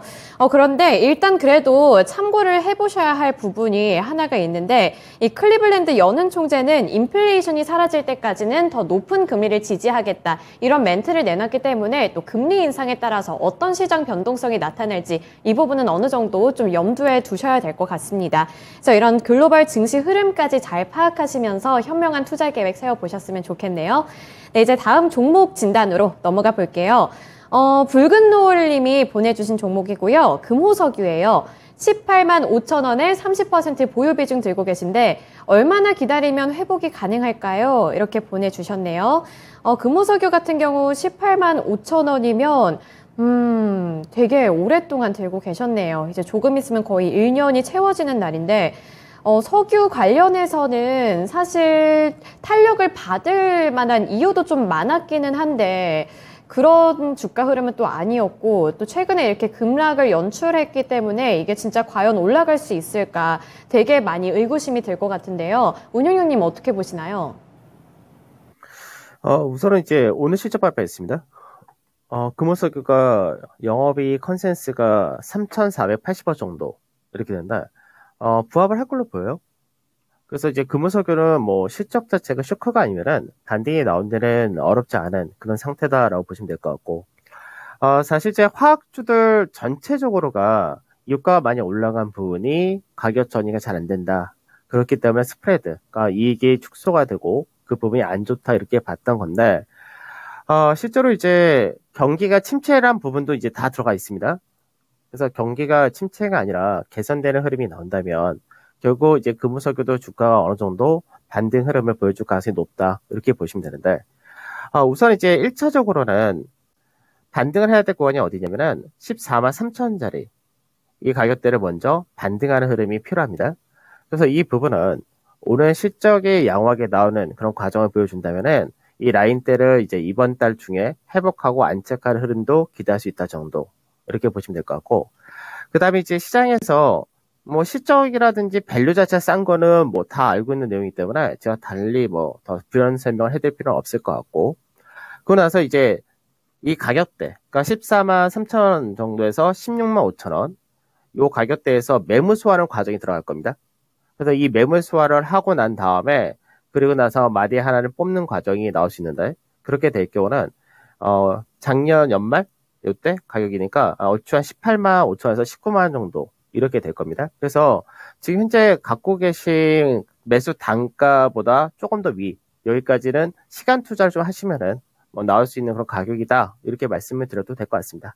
그런데 일단 그래도 참고를 해보셔야 할 부분이 하나가 있는데, 이 클리블랜드 연은 총재는 인플레이션이 사라질 때까지는 더 높은 금리를 지지하겠다 이런 멘트를 내놨기 때문에 또 금리 인상에 따라서 어떤 시장 변동성이 나타날지 이 부분은 어느 정도 좀 염두에 두셔야 될 것 같습니다. 그래서 이런 글로벌 증시 흐름까지 잘 파악하시면서 현명한 투자 계획 세워보셨으면 좋겠네요. 네, 이제 다음 종목 진단으로 넘어가 볼게요. 붉은 노을님이 보내주신 종목이고요. 금호석유예요. 18만 5천 원에 30% 보유 비중 들고 계신데 얼마나 기다리면 회복이 가능할까요? 이렇게 보내주셨네요. 금호석유 같은 경우 18만 5천 원이면 되게 오랫동안 들고 계셨네요. 이제 조금 있으면 거의 1년이 채워지는 날인데 석유 관련해서는 사실 탄력을 받을 만한 이유도 좀 많았기는 한데 그런 주가 흐름은 또 아니었고, 또 최근에 이렇게 급락을 연출했기 때문에 이게 진짜 과연 올라갈 수 있을까 되게 많이 의구심이 들 것 같은데요. 운용형님 어떻게 보시나요? 우선은 이제 오늘 실적 발표했습니다. 금호석유가 영업이익 컨센스가 3,480원 정도 이렇게 된다. 부합을 할 걸로 보여요. 그래서 이제 금호석유는 뭐 실적 자체가 쇼크가 아니면은 반등이 나온 데는 어렵지 않은 그런 상태다라고 보시면 될 것 같고, 사실 제 화학주들 전체적으로가 유가가 많이 올라간 부분이 가격 전이가 잘 안 된다. 그렇기 때문에 스프레드가 이익이 축소가 되고 그 부분이 안 좋다 이렇게 봤던 건데, 실제로 이제 경기가 침체란 부분도 이제 다 들어가 있습니다. 그래서 경기가 침체가 아니라 개선되는 흐름이 나온다면 결국 이제 금호석유도 주가가 어느 정도 반등 흐름을 보여줄 가능성이 높다. 이렇게 보시면 되는데, 우선 이제 1차적으로는 반등을 해야 될 구간이 어디냐면은 14만 3천원짜리 이 가격대를 먼저 반등하는 흐름이 필요합니다. 그래서 이 부분은 오늘 실적이 양호하게 나오는 그런 과정을 보여준다면은 이 라인대를 이제 이번 달 중에 회복하고 안착하는 흐름도 기대할 수 있다 정도 이렇게 보시면 될 것 같고, 그 다음에 이제 시장에서 뭐 실적이라든지 밸류 자체가 싼 거는 뭐 다 알고 있는 내용이기 때문에 제가 달리 뭐 더 부연 설명을 해드릴 필요는 없을 것 같고, 그러고 나서 이제 이 가격대, 그러니까 14만 3천원 정도에서 16만 5천원 이 가격대에서 매물 소화하는 과정이 들어갈 겁니다. 그래서 이 매물 소화를 하고 난 다음에 그리고 나서 마디 하나를 뽑는 과정이 나올 수 있는데, 그렇게 될 경우는 작년 연말 이때 가격이니까 얼추 한 18만 5천원에서 19만 원 정도 이렇게 될 겁니다. 그래서 지금 현재 갖고 계신 매수 단가보다 조금 더 위, 여기까지는 시간 투자를 좀 하시면은 뭐 나올 수 있는 그런 가격이다, 이렇게 말씀을 드려도 될 것 같습니다.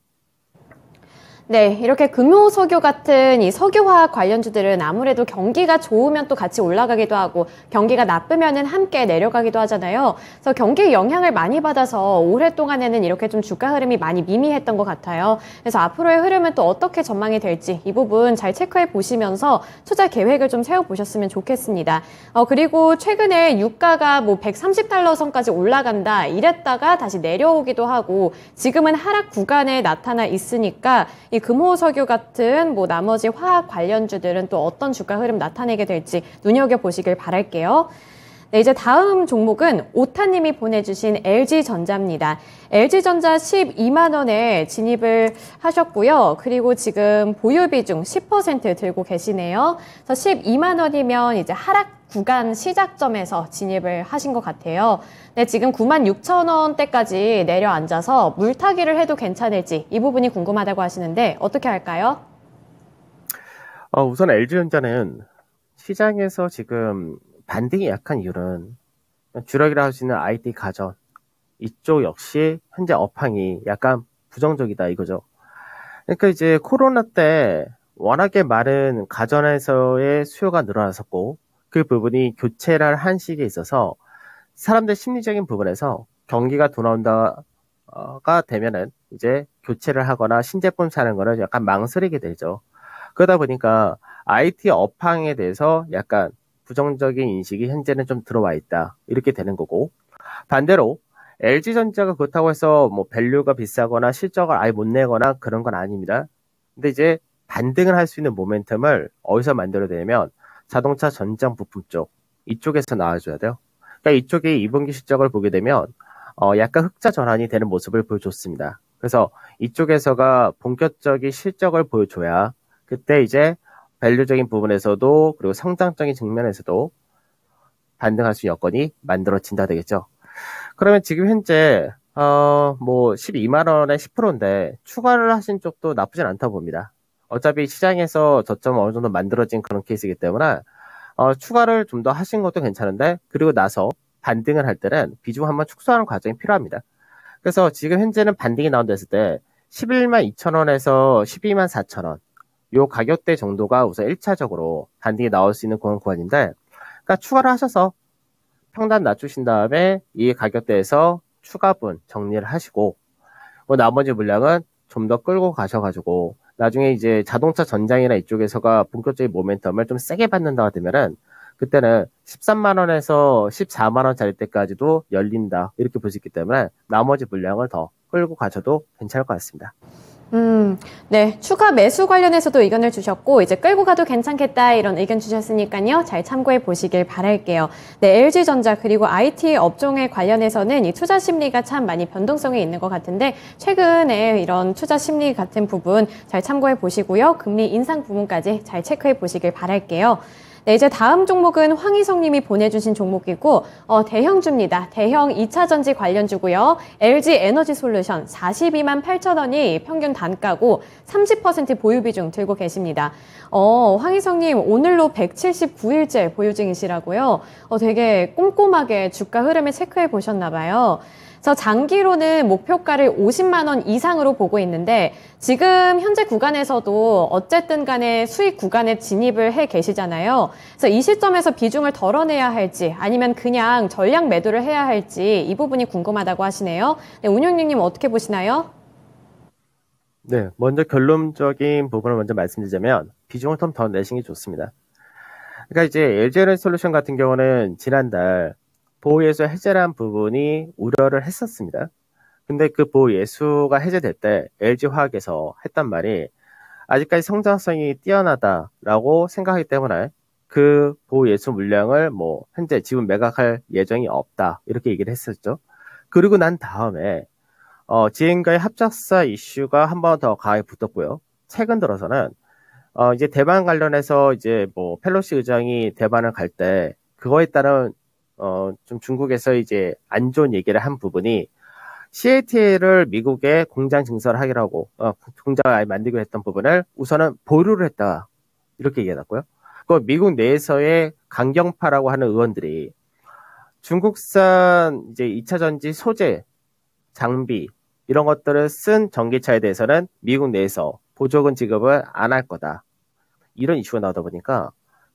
네, 이렇게 금호 석유 같은 이 석유화학 관련주들은 아무래도 경기가 좋으면 또 같이 올라가기도 하고 경기가 나쁘면은 함께 내려가기도 하잖아요. 그래서 경기 영향을 많이 받아서 올해 동안에는 이렇게 좀 주가 흐름이 많이 미미했던 것 같아요. 그래서 앞으로의 흐름은 또 어떻게 전망이 될지 이 부분 잘 체크해 보시면서 투자 계획을 좀 세워보셨으면 좋겠습니다. 그리고 최근에 유가가 뭐 130달러 선까지 올라간다 이랬다가 다시 내려오기도 하고 지금은 하락 구간에 나타나 있으니까 이 금호석유 같은 뭐 나머지 화학 관련주들은 또 어떤 주가 흐름 나타내게 될지 눈여겨보시길 바랄게요. 네, 이제 다음 종목은 오타님이 보내주신 LG전자입니다. LG전자 12만 원에 진입을 하셨고요. 그리고 지금 보유 비중 10% 들고 계시네요. 그래서 12만 원이면 이제 하락 구간 시작점에서 진입을 하신 것 같아요. 네, 지금 96,000원대까지 내려앉아서 물타기를 해도 괜찮을지 이 부분이 궁금하다고 하시는데 어떻게 할까요? 우선 LG전자는 시장에서 지금 반등이 약한 이유는 주력이라 할 수 있는 IT 가전 이쪽 역시 현재 업황이 약간 부정적이다 이거죠. 그러니까 이제 코로나 때 워낙에 많은 가전에서의 수요가 늘어났었고 그 부분이 교체를 한 시기에 있어서 사람들 심리적인 부분에서 경기가 돌아온다가 되면은 이제 교체를 하거나 신제품 사는 거는 약간 망설이게 되죠. 그러다 보니까 IT 업황에 대해서 약간 부정적인 인식이 현재는 좀 들어와 있다 이렇게 되는 거고, 반대로 LG전자가 그렇다고 해서 뭐 밸류가 비싸거나 실적을 아예 못 내거나 그런 건 아닙니다. 근데 이제 반등을 할 수 있는 모멘텀을 어디서 만들어야 되냐면 자동차 전장 부품 쪽 이쪽에서 나와줘야 돼요. 그러니까 이쪽이 2분기 실적을 보게 되면 약간 흑자 전환이 되는 모습을 보여줬습니다. 그래서 이쪽에서가 본격적인 실적을 보여줘야 그때 이제 밸류적인 부분에서도 그리고 성장적인 측면에서도 반등할 수 있는 여건이 만들어진다 되겠죠. 그러면 지금 현재 뭐 12만 원에 10%인데 추가를 하신 쪽도 나쁘진 않다고 봅니다. 어차피 시장에서 저점 어느 정도 만들어진 그런 케이스이기 때문에 추가를 좀 더 하신 것도 괜찮은데, 그리고 나서 반등을 할 때는 비중 한번 축소하는 과정이 필요합니다. 그래서 지금 현재는 반등이 나온다 했을 때 11만 2천원에서 12만 4천원 요 가격대 정도가 우선 1차적으로 반등이 나올 수 있는 그런 구간인데, 그러니까 추가를 하셔서 평단 낮추신 다음에 이 가격대에서 추가분 정리를 하시고 나머지 물량은 좀 더 끌고 가셔가지고 나중에 이제 자동차 전장이나 이쪽에서가 본격적인 모멘텀을 좀 세게 받는다가 되면은 그때는 13만 원에서 14만 원짜리 때까지도 열린다 이렇게 볼 수 있기 때문에 나머지 물량을 더 끌고 가셔도 괜찮을 것 같습니다. 네, 추가 매수 관련해서도 의견을 주셨고 이제 끌고 가도 괜찮겠다 이런 의견 주셨으니까요. 잘 참고해 보시길 바랄게요. 네, LG전자 그리고 IT 업종에 관련해서는 이 투자 심리가 참 많이 변동성이 있는 것 같은데 최근에 이런 투자 심리 같은 부분 잘 참고해 보시고요. 금리 인상 부분까지 잘 체크해 보시길 바랄게요. 네, 이제 다음 종목은 황희성 님이 보내주신 종목이고 대형주입니다. 대형 2차전지 관련주고요. LG 에너지 솔루션 42만 8천 원이 평균 단가고 30% 보유 비중 들고 계십니다. 황희성 님 오늘로 179일째 보유 중이시라고요. 되게 꼼꼼하게 주가 흐름을 체크해 보셨나 봐요. 그래서 장기로는 목표가를 50만 원 이상으로 보고 있는데 지금 현재 구간에서도 어쨌든 간에 수익 구간에 진입을 해 계시잖아요. 그래서 이 시점에서 비중을 덜어내야 할지 아니면 그냥 전량 매도를 해야 할지 이 부분이 궁금하다고 하시네요. 네, 운영님님 어떻게 보시나요? 네, 먼저 결론적인 부분을 먼저 말씀드리자면 비중을 좀 더 내시는 게 좋습니다. 그러니까 이제 LG에너지솔루션 같은 경우는 지난달 보호예수 해제란 부분이 우려를 했었습니다. 근데 그 보호예수가 해제될 때 LG화학에서 했단 말이 아직까지 성장성이 뛰어나다라고 생각하기 때문에 그 보호예수 물량을 뭐 현재 지분 매각할 예정이 없다 이렇게 얘기를 했었죠. 그리고 난 다음에 GM과의 합작사 이슈가 한 번 더 강하게 붙었고요. 최근 들어서는 이제 대만 관련해서 이제 뭐 펠로시 의장이 대만을 갈 때 그거에 따른 좀 중국에서 이제 안 좋은 얘기를 한 부분이 CATL을 미국에 공장 증설하기라고 공장을 아예 만들기로 했던 부분을 우선은 보류를 했다 이렇게 얘기해놨고요. 그 미국 내에서의 강경파라고 하는 의원들이 중국산 이제 2차 전지 소재 장비 이런 것들을 쓴 전기차에 대해서는 미국 내에서 보조금 지급을 안 할 거다. 이런 이슈가 나오다 보니까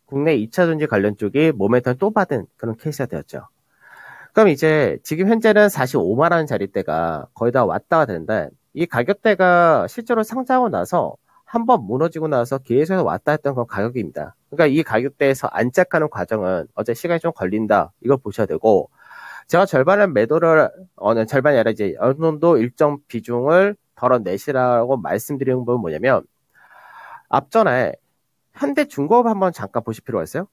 국내 2차 전지 관련 쪽이 모멘텀을 또 받은 그런 케이스가 되었죠. 그럼 이제 지금 현재는 45만 원짜리대가 거의 다 왔다가 되는데 이 가격대가 실제로 상장하고 나서 한번 무너지고 나서 계속해서 왔다 했던 그런 가격입니다. 그러니까 이 가격대에서 안착하는 과정은 어제 시간이 좀 걸린다. 이걸 보셔야 되고 제가 절반의 매도를 절반이 아니라 이제 어느 정도 일정 비중을 덜어내시라고 말씀드리는 건 뭐냐면 앞전에 현대중공업 한번 잠깐 보실 필요가 있어요.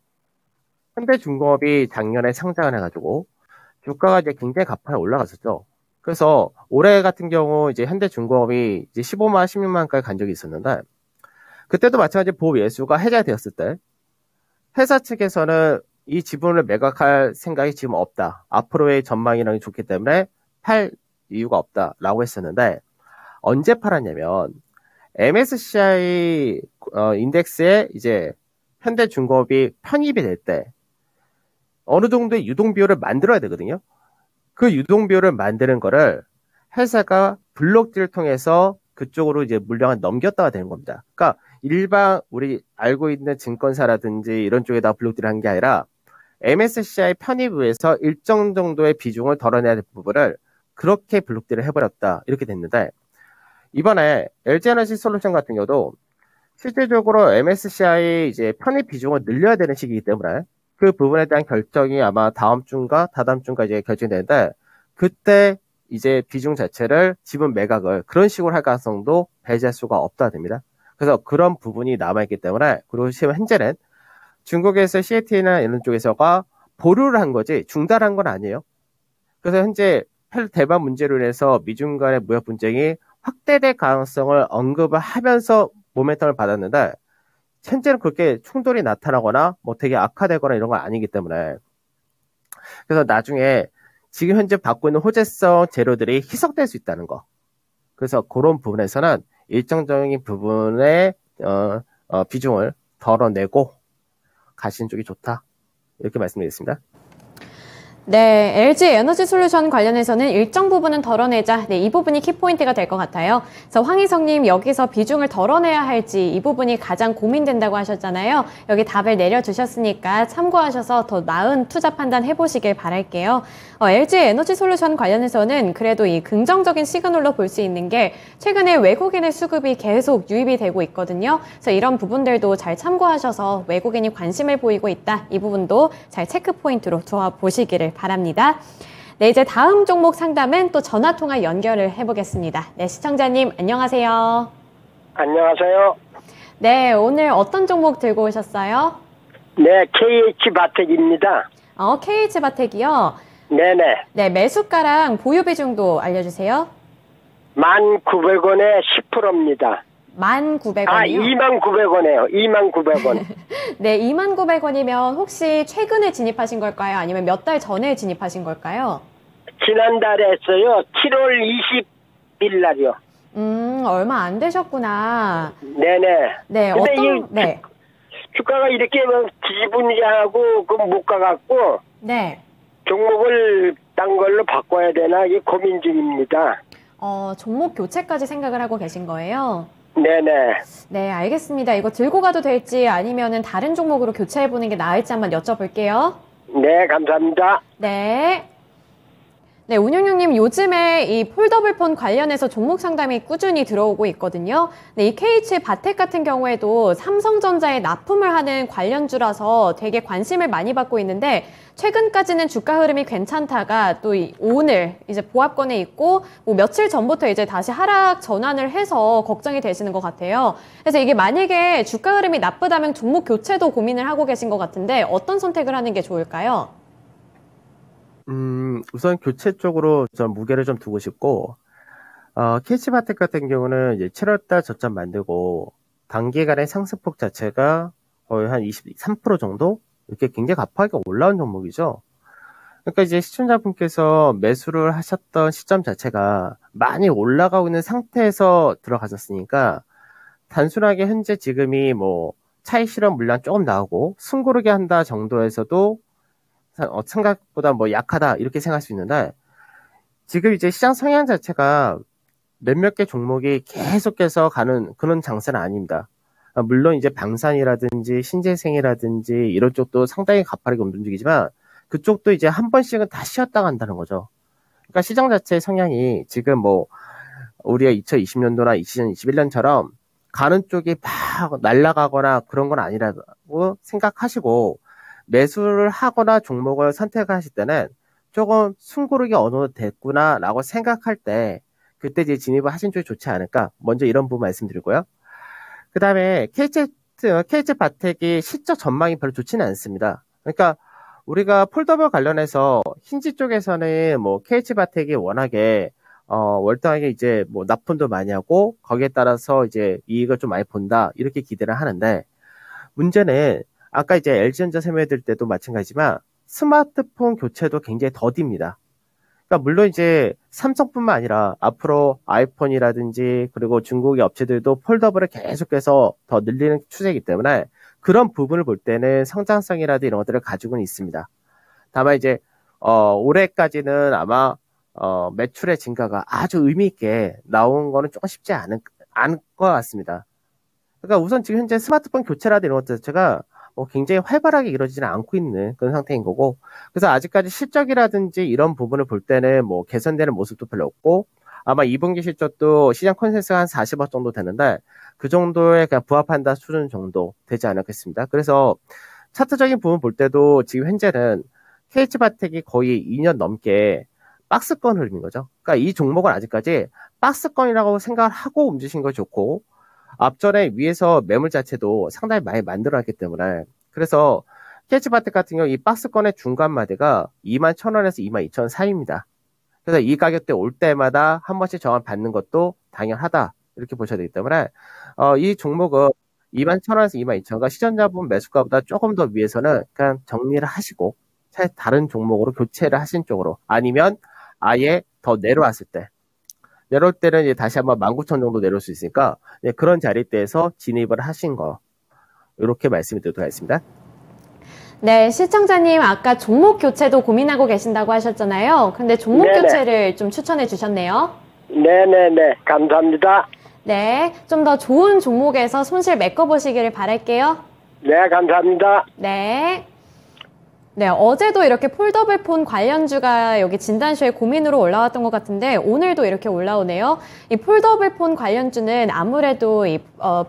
현대중공업이 작년에 상장을 해가지고 주가가 이제 굉장히 가파르게 올라갔었죠. 그래서 올해 같은 경우 이제 현대중공업이 이제 15만, 16만까지 간 적이 있었는데 그때도 마찬가지로 보호예수가 해제되었을 때 회사 측에서는 이 지분을 매각할 생각이 지금 없다. 앞으로의 전망이랑 좋기 때문에 팔 이유가 없다라고 했었는데 언제 팔았냐면 MSCI 인덱스에 이제 현대중공업이 편입이 될 때 어느 정도의 유동비율을 만들어야 되거든요. 그 유동비율을 만드는 거를 회사가 블록딜을 통해서 그쪽으로 이제 물량을 넘겼다가 되는 겁니다. 그러니까 일반 우리 알고 있는 증권사라든지 이런 쪽에다 블록딜을 한 게 아니라 MSCI 편입에서 일정 정도의 비중을 덜어내야 될 부분을 그렇게 블록딜을 해버렸다 이렇게 됐는데 이번에 LG에너지솔루션 같은 경우도 실질적으로 MSCI 이제 편입 비중을 늘려야 되는 시기이기 때문에 그 부분에 대한 결정이 아마 다음 주인가 다다음 주인가 이제 결정되는데 그때 이제 비중 자체를 지분 매각을 그런 식으로 할 가능성도 배제할 수가 없다 됩니다. 그래서 그런 부분이 남아있기 때문에 그리고 지금 현재는 중국에서 CATL이나 이런 쪽에서가 보류를 한 거지 중단한 건 아니에요. 그래서 현재 대만 문제로 인해서 미중 간의 무역 분쟁이 확대될 가능성을 언급을 하면서 모멘텀을 받았는데 현재는 그렇게 충돌이 나타나거나 뭐 되게 악화되거나 이런 건 아니기 때문에 그래서 나중에 지금 현재 받고 있는 호재성 재료들이 희석될 수 있다는 거. 그래서 그런 부분에서는 일정적인 부분의 비중을 덜어내고 가시는 쪽이 좋다. 이렇게 말씀드리겠습니다. 네, LG 에너지 솔루션 관련해서는 일정 부분은 덜어내자. 네, 이 부분이 키포인트가 될 것 같아요. 그래서 황희성님 여기서 비중을 덜어내야 할지 이 부분이 가장 고민된다고 하셨잖아요. 여기 답을 내려주셨으니까 참고하셔서 더 나은 투자 판단 해보시길 바랄게요. LG 에너지 솔루션 관련해서는 그래도 이 긍정적인 시그널로 볼 수 있는 게 최근에 외국인의 수급이 계속 유입이 되고 있거든요. 그래서 이런 부분들도 잘 참고하셔서 외국인이 관심을 보이고 있다. 이 부분도 잘 체크 포인트로 두어 보시기를 바랍니다. 네, 이제 다음 종목 상담은 또 전화통화 연결을 해보겠습니다. 네, 시청자님 안녕하세요. 안녕하세요. 네, 오늘 어떤 종목 들고 오셨어요? 네, KH바텍입니다. KH바텍이요? 네네. 네, 매수가랑 보유 비중도 알려주세요. 1,900원에 10%입니다. 1,900원이요? 아, 29,000원이에요. 29,000원. 네, 29,000원이면 혹시 최근에 진입하신 걸까요? 아니면 몇 달 전에 진입하신 걸까요? 지난달에 했어요. 7월 20일 날이요. 얼마 안 되셨구나. 네네. 네, 주가가 이렇게 뭐 뒤집은지하고 그 못 가갖고. 네. 종목을 딴 걸로 바꿔야 되나 이 고민 중입니다. 종목 교체까지 생각을 하고 계신 거예요? 네네. 네, 알겠습니다. 이거 들고 가도 될지 아니면은 다른 종목으로 교체해보는 게 나을지 한번 여쭤볼게요. 네, 감사합니다. 네. 네, 운영형님 요즘에 이 폴더블폰 관련해서 종목 상담이 꾸준히 들어오고 있거든요. 네, 이 KH 바텍 같은 경우에도 삼성전자에 납품을 하는 관련주라서 되게 관심을 많이 받고 있는데 최근까지는 주가 흐름이 괜찮다가 또 오늘 이제 보합권에 있고 뭐 며칠 전부터 이제 다시 하락 전환을 해서 걱정이 되시는 것 같아요. 그래서 이게 만약에 주가 흐름이 나쁘다면 종목 교체도 고민을 하고 계신 것 같은데 어떤 선택을 하는 게 좋을까요? 우선 교체 쪽으로 좀 무게를 좀 두고 싶고, KH바텍 같은 경우는 이제 7월달 저점 만들고, 단기간의 상승폭 자체가 거의 한 23% 정도? 이렇게 굉장히 가파르게 올라온 종목이죠. 그러니까 이제 시청자분께서 매수를 하셨던 시점 자체가 많이 올라가고 있는 상태에서 들어가셨으니까, 단순하게 현재 지금이 뭐, 차익 실현 물량 조금 나오고, 숨고르게 한다 정도에서도 생각보다 뭐 약하다 이렇게 생각할 수 있는데 지금 이제 시장 성향 자체가 몇몇 개 종목이 계속해서 가는 그런 장세는 아닙니다. 물론 이제 방산이라든지 신재생이라든지 이런 쪽도 상당히 가파르게 움직이지만 그쪽도 이제 한 번씩은 다 쉬었다 간다는 거죠. 그러니까 시장 자체의 성향이 지금 뭐 우리가 2020년도나 2021년처럼 가는 쪽이 막 날아가거나 그런 건 아니라고 생각하시고 매수를 하거나 종목을 선택하실 때는 조금 숨고르기 어느 정도 됐구나 라고 생각할 때 그때 이제 진입을 하신 쪽이 좋지 않을까. 먼저 이런 부분 말씀드리고요. 그 다음에 KH 바텍이 실적 전망이 별로 좋지는 않습니다. 그러니까 우리가 폴더블 관련해서 힌지 쪽에서는 뭐 KH 바텍이 워낙에 월등하게 이제 뭐 납품도 많이 하고 거기에 따라서 이제 이익을 좀 많이 본다 이렇게 기대를 하는데 문제는 아까 이제 LG전자 설명해드릴 때도 마찬가지지만 스마트폰 교체도 굉장히 더딥니다. 그러니까 물론 이제 삼성뿐만 아니라 앞으로 아이폰이라든지 그리고 중국의 업체들도 폴더블을 계속해서 더 늘리는 추세이기 때문에 그런 부분을 볼 때는 성장성이라든지 이런 것들을 가지고는 있습니다. 다만 이제 올해까지는 아마 매출의 증가가 아주 의미 있게 나온 거는 조금 쉽지 않을 것 같습니다. 그러니까 우선 지금 현재 스마트폰 교체라든지 이런 것들 자체가 굉장히 활발하게 이루어지지는 않고 있는 그런 상태인 거고, 그래서 아직까지 실적이라든지 이런 부분을 볼 때는 뭐 개선되는 모습도 별로 없고, 아마 2분기 실적도 시장 컨센서스가 한 40억 정도 되는데, 그 정도에 그냥 부합한다 수준 정도 되지 않았겠습니다. 그래서 차트적인 부분 볼 때도 지금 현재는 KH바텍이 거의 2년 넘게 박스권 흐름인 거죠. 그러니까 이 종목은 아직까지 박스권이라고 생각을 하고 움직이신 거 좋고, 앞전에 위에서 매물 자체도 상당히 많이 만들어놨기 때문에 그래서 KH바텍 같은 경우 이 박스권의 중간 마디가 21,000원에서 22,000원 사이입니다. 그래서 이 가격대 올 때마다 한 번씩 저항 받는 것도 당연하다 이렇게 보셔야 되기 때문에 이 종목은 21,000원에서 22,000원가 시전자분 매수가보다 조금 더 위에서는 그냥 정리를 하시고 차라리 다른 종목으로 교체를 하신 쪽으로 아니면 아예 더 내려왔을 때 내려올 때는 이제 다시 한번 19,000 정도 내려올 수 있으니까 그런 자리대에서 진입을 하신 거 이렇게 말씀을 드리도록 하겠습니다. 네, 시청자님 아까 종목 교체도 고민하고 계신다고 하셨잖아요. 근데 종목 네네. 교체를 좀 추천해 주셨네요. 네네네. 감사합니다. 네, 좀 더 좋은 종목에서 손실 메꿔보시기를 바랄게요. 네, 감사합니다. 네. 네, 어제도 이렇게 폴더블폰 관련주가 여기 진단쇼에 고민으로 올라왔던 것 같은데 오늘도 이렇게 올라오네요. 이 폴더블폰 관련주는 아무래도 이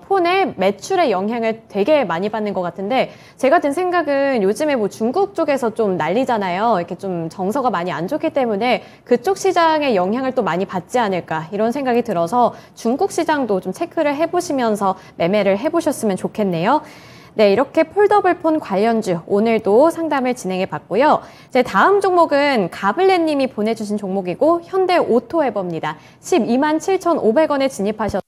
폰의 매출의 영향을 되게 많이 받는 것 같은데 제가 든 생각은 요즘에 뭐 중국 쪽에서 좀 난리잖아요. 이렇게 좀 정서가 많이 안 좋기 때문에 그쪽 시장의 영향을 또 많이 받지 않을까 이런 생각이 들어서 중국 시장도 좀 체크를 해보시면서 매매를 해보셨으면 좋겠네요. 네, 이렇게 폴더블폰 관련주 오늘도 상담을 진행해 봤고요. 제 다음 종목은 가블렛님이 보내주신 종목이고 현대오토에버입니다. 127,500원에 진입하셨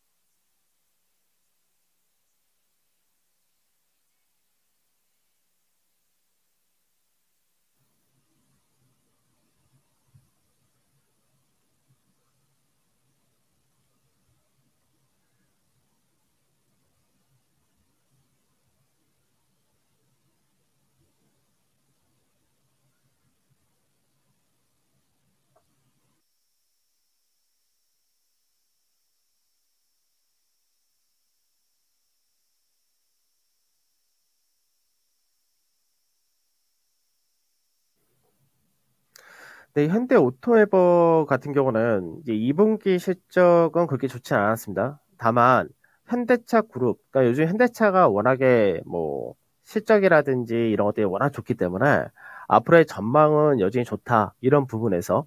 네, 현대 오토에버 같은 경우는 이제 2분기 실적은 그렇게 좋지 않았습니다. 다만 현대차 그룹, 그러니까 요즘 현대차가 워낙에 뭐 실적이라든지 이런 것들이 워낙 좋기 때문에 앞으로의 전망은 여전히 좋다 이런 부분에서.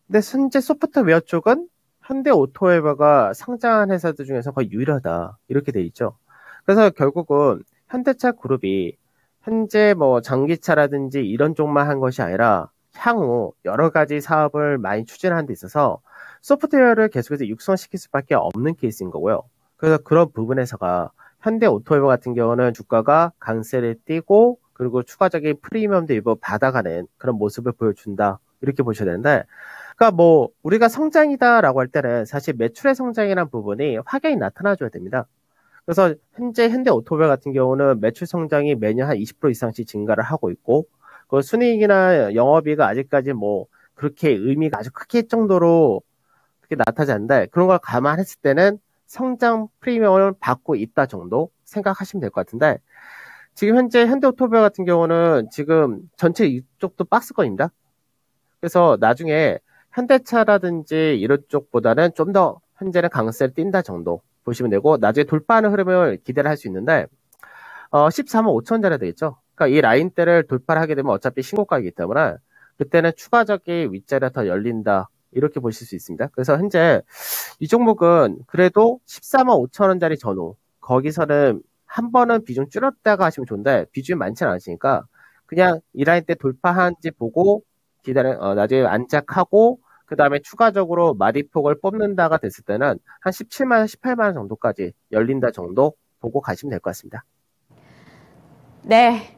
근데 현재 소프트웨어 쪽은 현대 오토에버가 상장한 회사들 중에서 거의 유일하다 이렇게 돼 있죠. 그래서 결국은 현대차 그룹이 현재 뭐 전기차라든지 이런 쪽만 한 것이 아니라 향후 여러 가지 사업을 많이 추진하는 데 있어서 소프트웨어를 계속해서 육성시킬 수밖에 없는 케이스인 거고요. 그래서 그런 부분에서가 현대 오토에버 같은 경우는 주가가 강세를 띠고 그리고 추가적인 프리미엄도 일부 받아가는 그런 모습을 보여준다 이렇게 보셔야 되는데, 그러니까 뭐 우리가 성장이다라고 할 때는 사실 매출의 성장이라는 부분이 확연히 나타나줘야 됩니다. 그래서 현재 현대 오토에버 같은 경우는 매출 성장이 매년 한 20% 이상씩 증가를 하고 있고, 그 순이익이나 영업이익가 아직까지 뭐 그렇게 의미가 아주 크게 정도로 그렇게 나타나지 않는데, 그런 걸 감안했을 때는 성장 프리미엄을 받고 있다 정도 생각하시면 될 것 같은데, 지금 현재 현대 오토에버 같은 경우는 지금 전체 이쪽도 박스권입니다. 그래서 나중에 현대차라든지 이런 쪽보다는 좀 더 현재는 강세를 띈다 정도 보시면 되고, 나중에 돌파하는 흐름을 기대를 할 수 있는데 14만 5천원짜리 되겠죠. 그러니까 이 라인대를 돌파를 하게 되면 어차피 신고가이기 때문에 그때는 추가적인 윗자리가 더 열린다 이렇게 보실 수 있습니다. 그래서 현재 이 종목은 그래도 14만 5천원짜리 전후 거기서는 한 번은 비중 줄였다가 하시면 좋은데 비중이 많지는 않으시니까 그냥 이 라인대 돌파한지 보고 나중에 안착하고 그 다음에 추가적으로 마디폭을 뽑는다가 됐을 때는 한 17만원, 18만원 정도까지 열린다 정도 보고 가시면 될 것 같습니다. 네.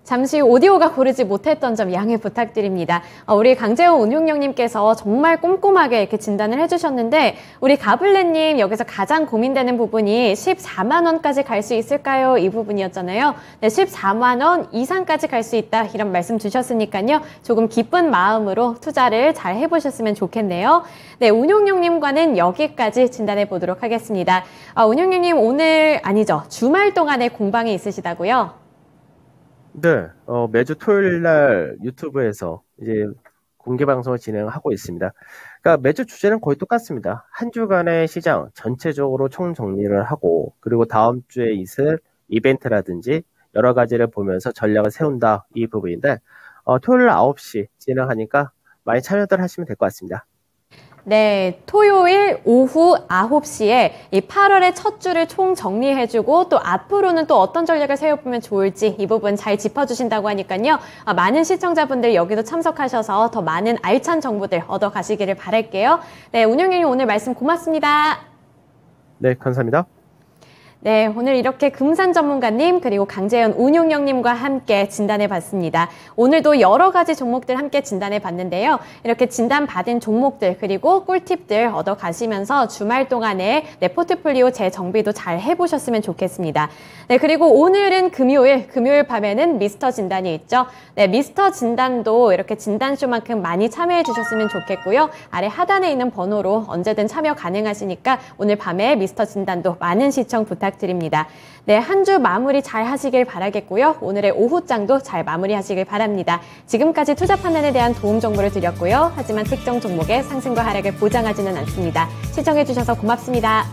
잠시 오디오가 고르지 못했던 점 양해 부탁드립니다. 우리 강재원 운용령님께서 정말 꼼꼼하게 이렇게 진단을 해주셨는데, 우리 가블레님 여기서 가장 고민되는 부분이 14만 원까지 갈 수 있을까요? 이 부분이었잖아요. 네, 14만 원 이상까지 갈 수 있다 이런 말씀 주셨으니까요. 조금 기쁜 마음으로 투자를 잘 해보셨으면 좋겠네요. 네, 운용령님과는 여기까지 진단해 보도록 하겠습니다. 운용령님 오늘 아니죠, 주말 동안에 공방이 있으시다고요? 네, 매주 토요일 날 유튜브에서 이제 공개 방송을 진행하고 있습니다. 그러니까 매주 주제는 거의 똑같습니다. 한 주간의 시장 전체적으로 총 정리를 하고, 그리고 다음 주에 있을 이벤트라든지 여러 가지를 보면서 전략을 세운다 이 부분인데, 토요일 9시 진행하니까 많이 참여들 하시면 될 것 같습니다. 네, 토요일 오후 9시에 이 8월의 첫 주를 총 정리해주고 또 앞으로는 또 어떤 전략을 세워보면 좋을지 이 부분 잘 짚어주신다고 하니까요. 많은 시청자분들 여기도 참석하셔서 더 많은 알찬 정보들 얻어가시기를 바랄게요. 네, 운영님 오늘 말씀 고맙습니다. 네, 감사합니다. 네, 오늘 이렇게 금산 전문가님 그리고 강재현 운용령님과 함께 진단해봤습니다. 오늘도 여러 가지 종목들 함께 진단해봤는데요. 이렇게 진단받은 종목들 그리고 꿀팁들 얻어가시면서 주말 동안에 내 포트폴리오 재정비도 잘 해보셨으면 좋겠습니다. 네, 그리고 오늘은 금요일 밤에는 미스터 진단이 있죠. 네, 미스터 진단도 이렇게 진단쇼만큼 많이 참여해주셨으면 좋겠고요. 아래 하단에 있는 번호로 언제든 참여 가능하시니까 오늘 밤에 미스터 진단도 많은 시청 부탁드립니다. 네, 한 주 마무리 잘 하시길 바라겠고요. 오늘의 오후장도 잘 마무리하시길 바랍니다. 지금까지 투자 판단에 대한 도움 정보를 드렸고요. 하지만 특정 종목의 상승과 하락을 보장하지는 않습니다. 시청해주셔서 고맙습니다.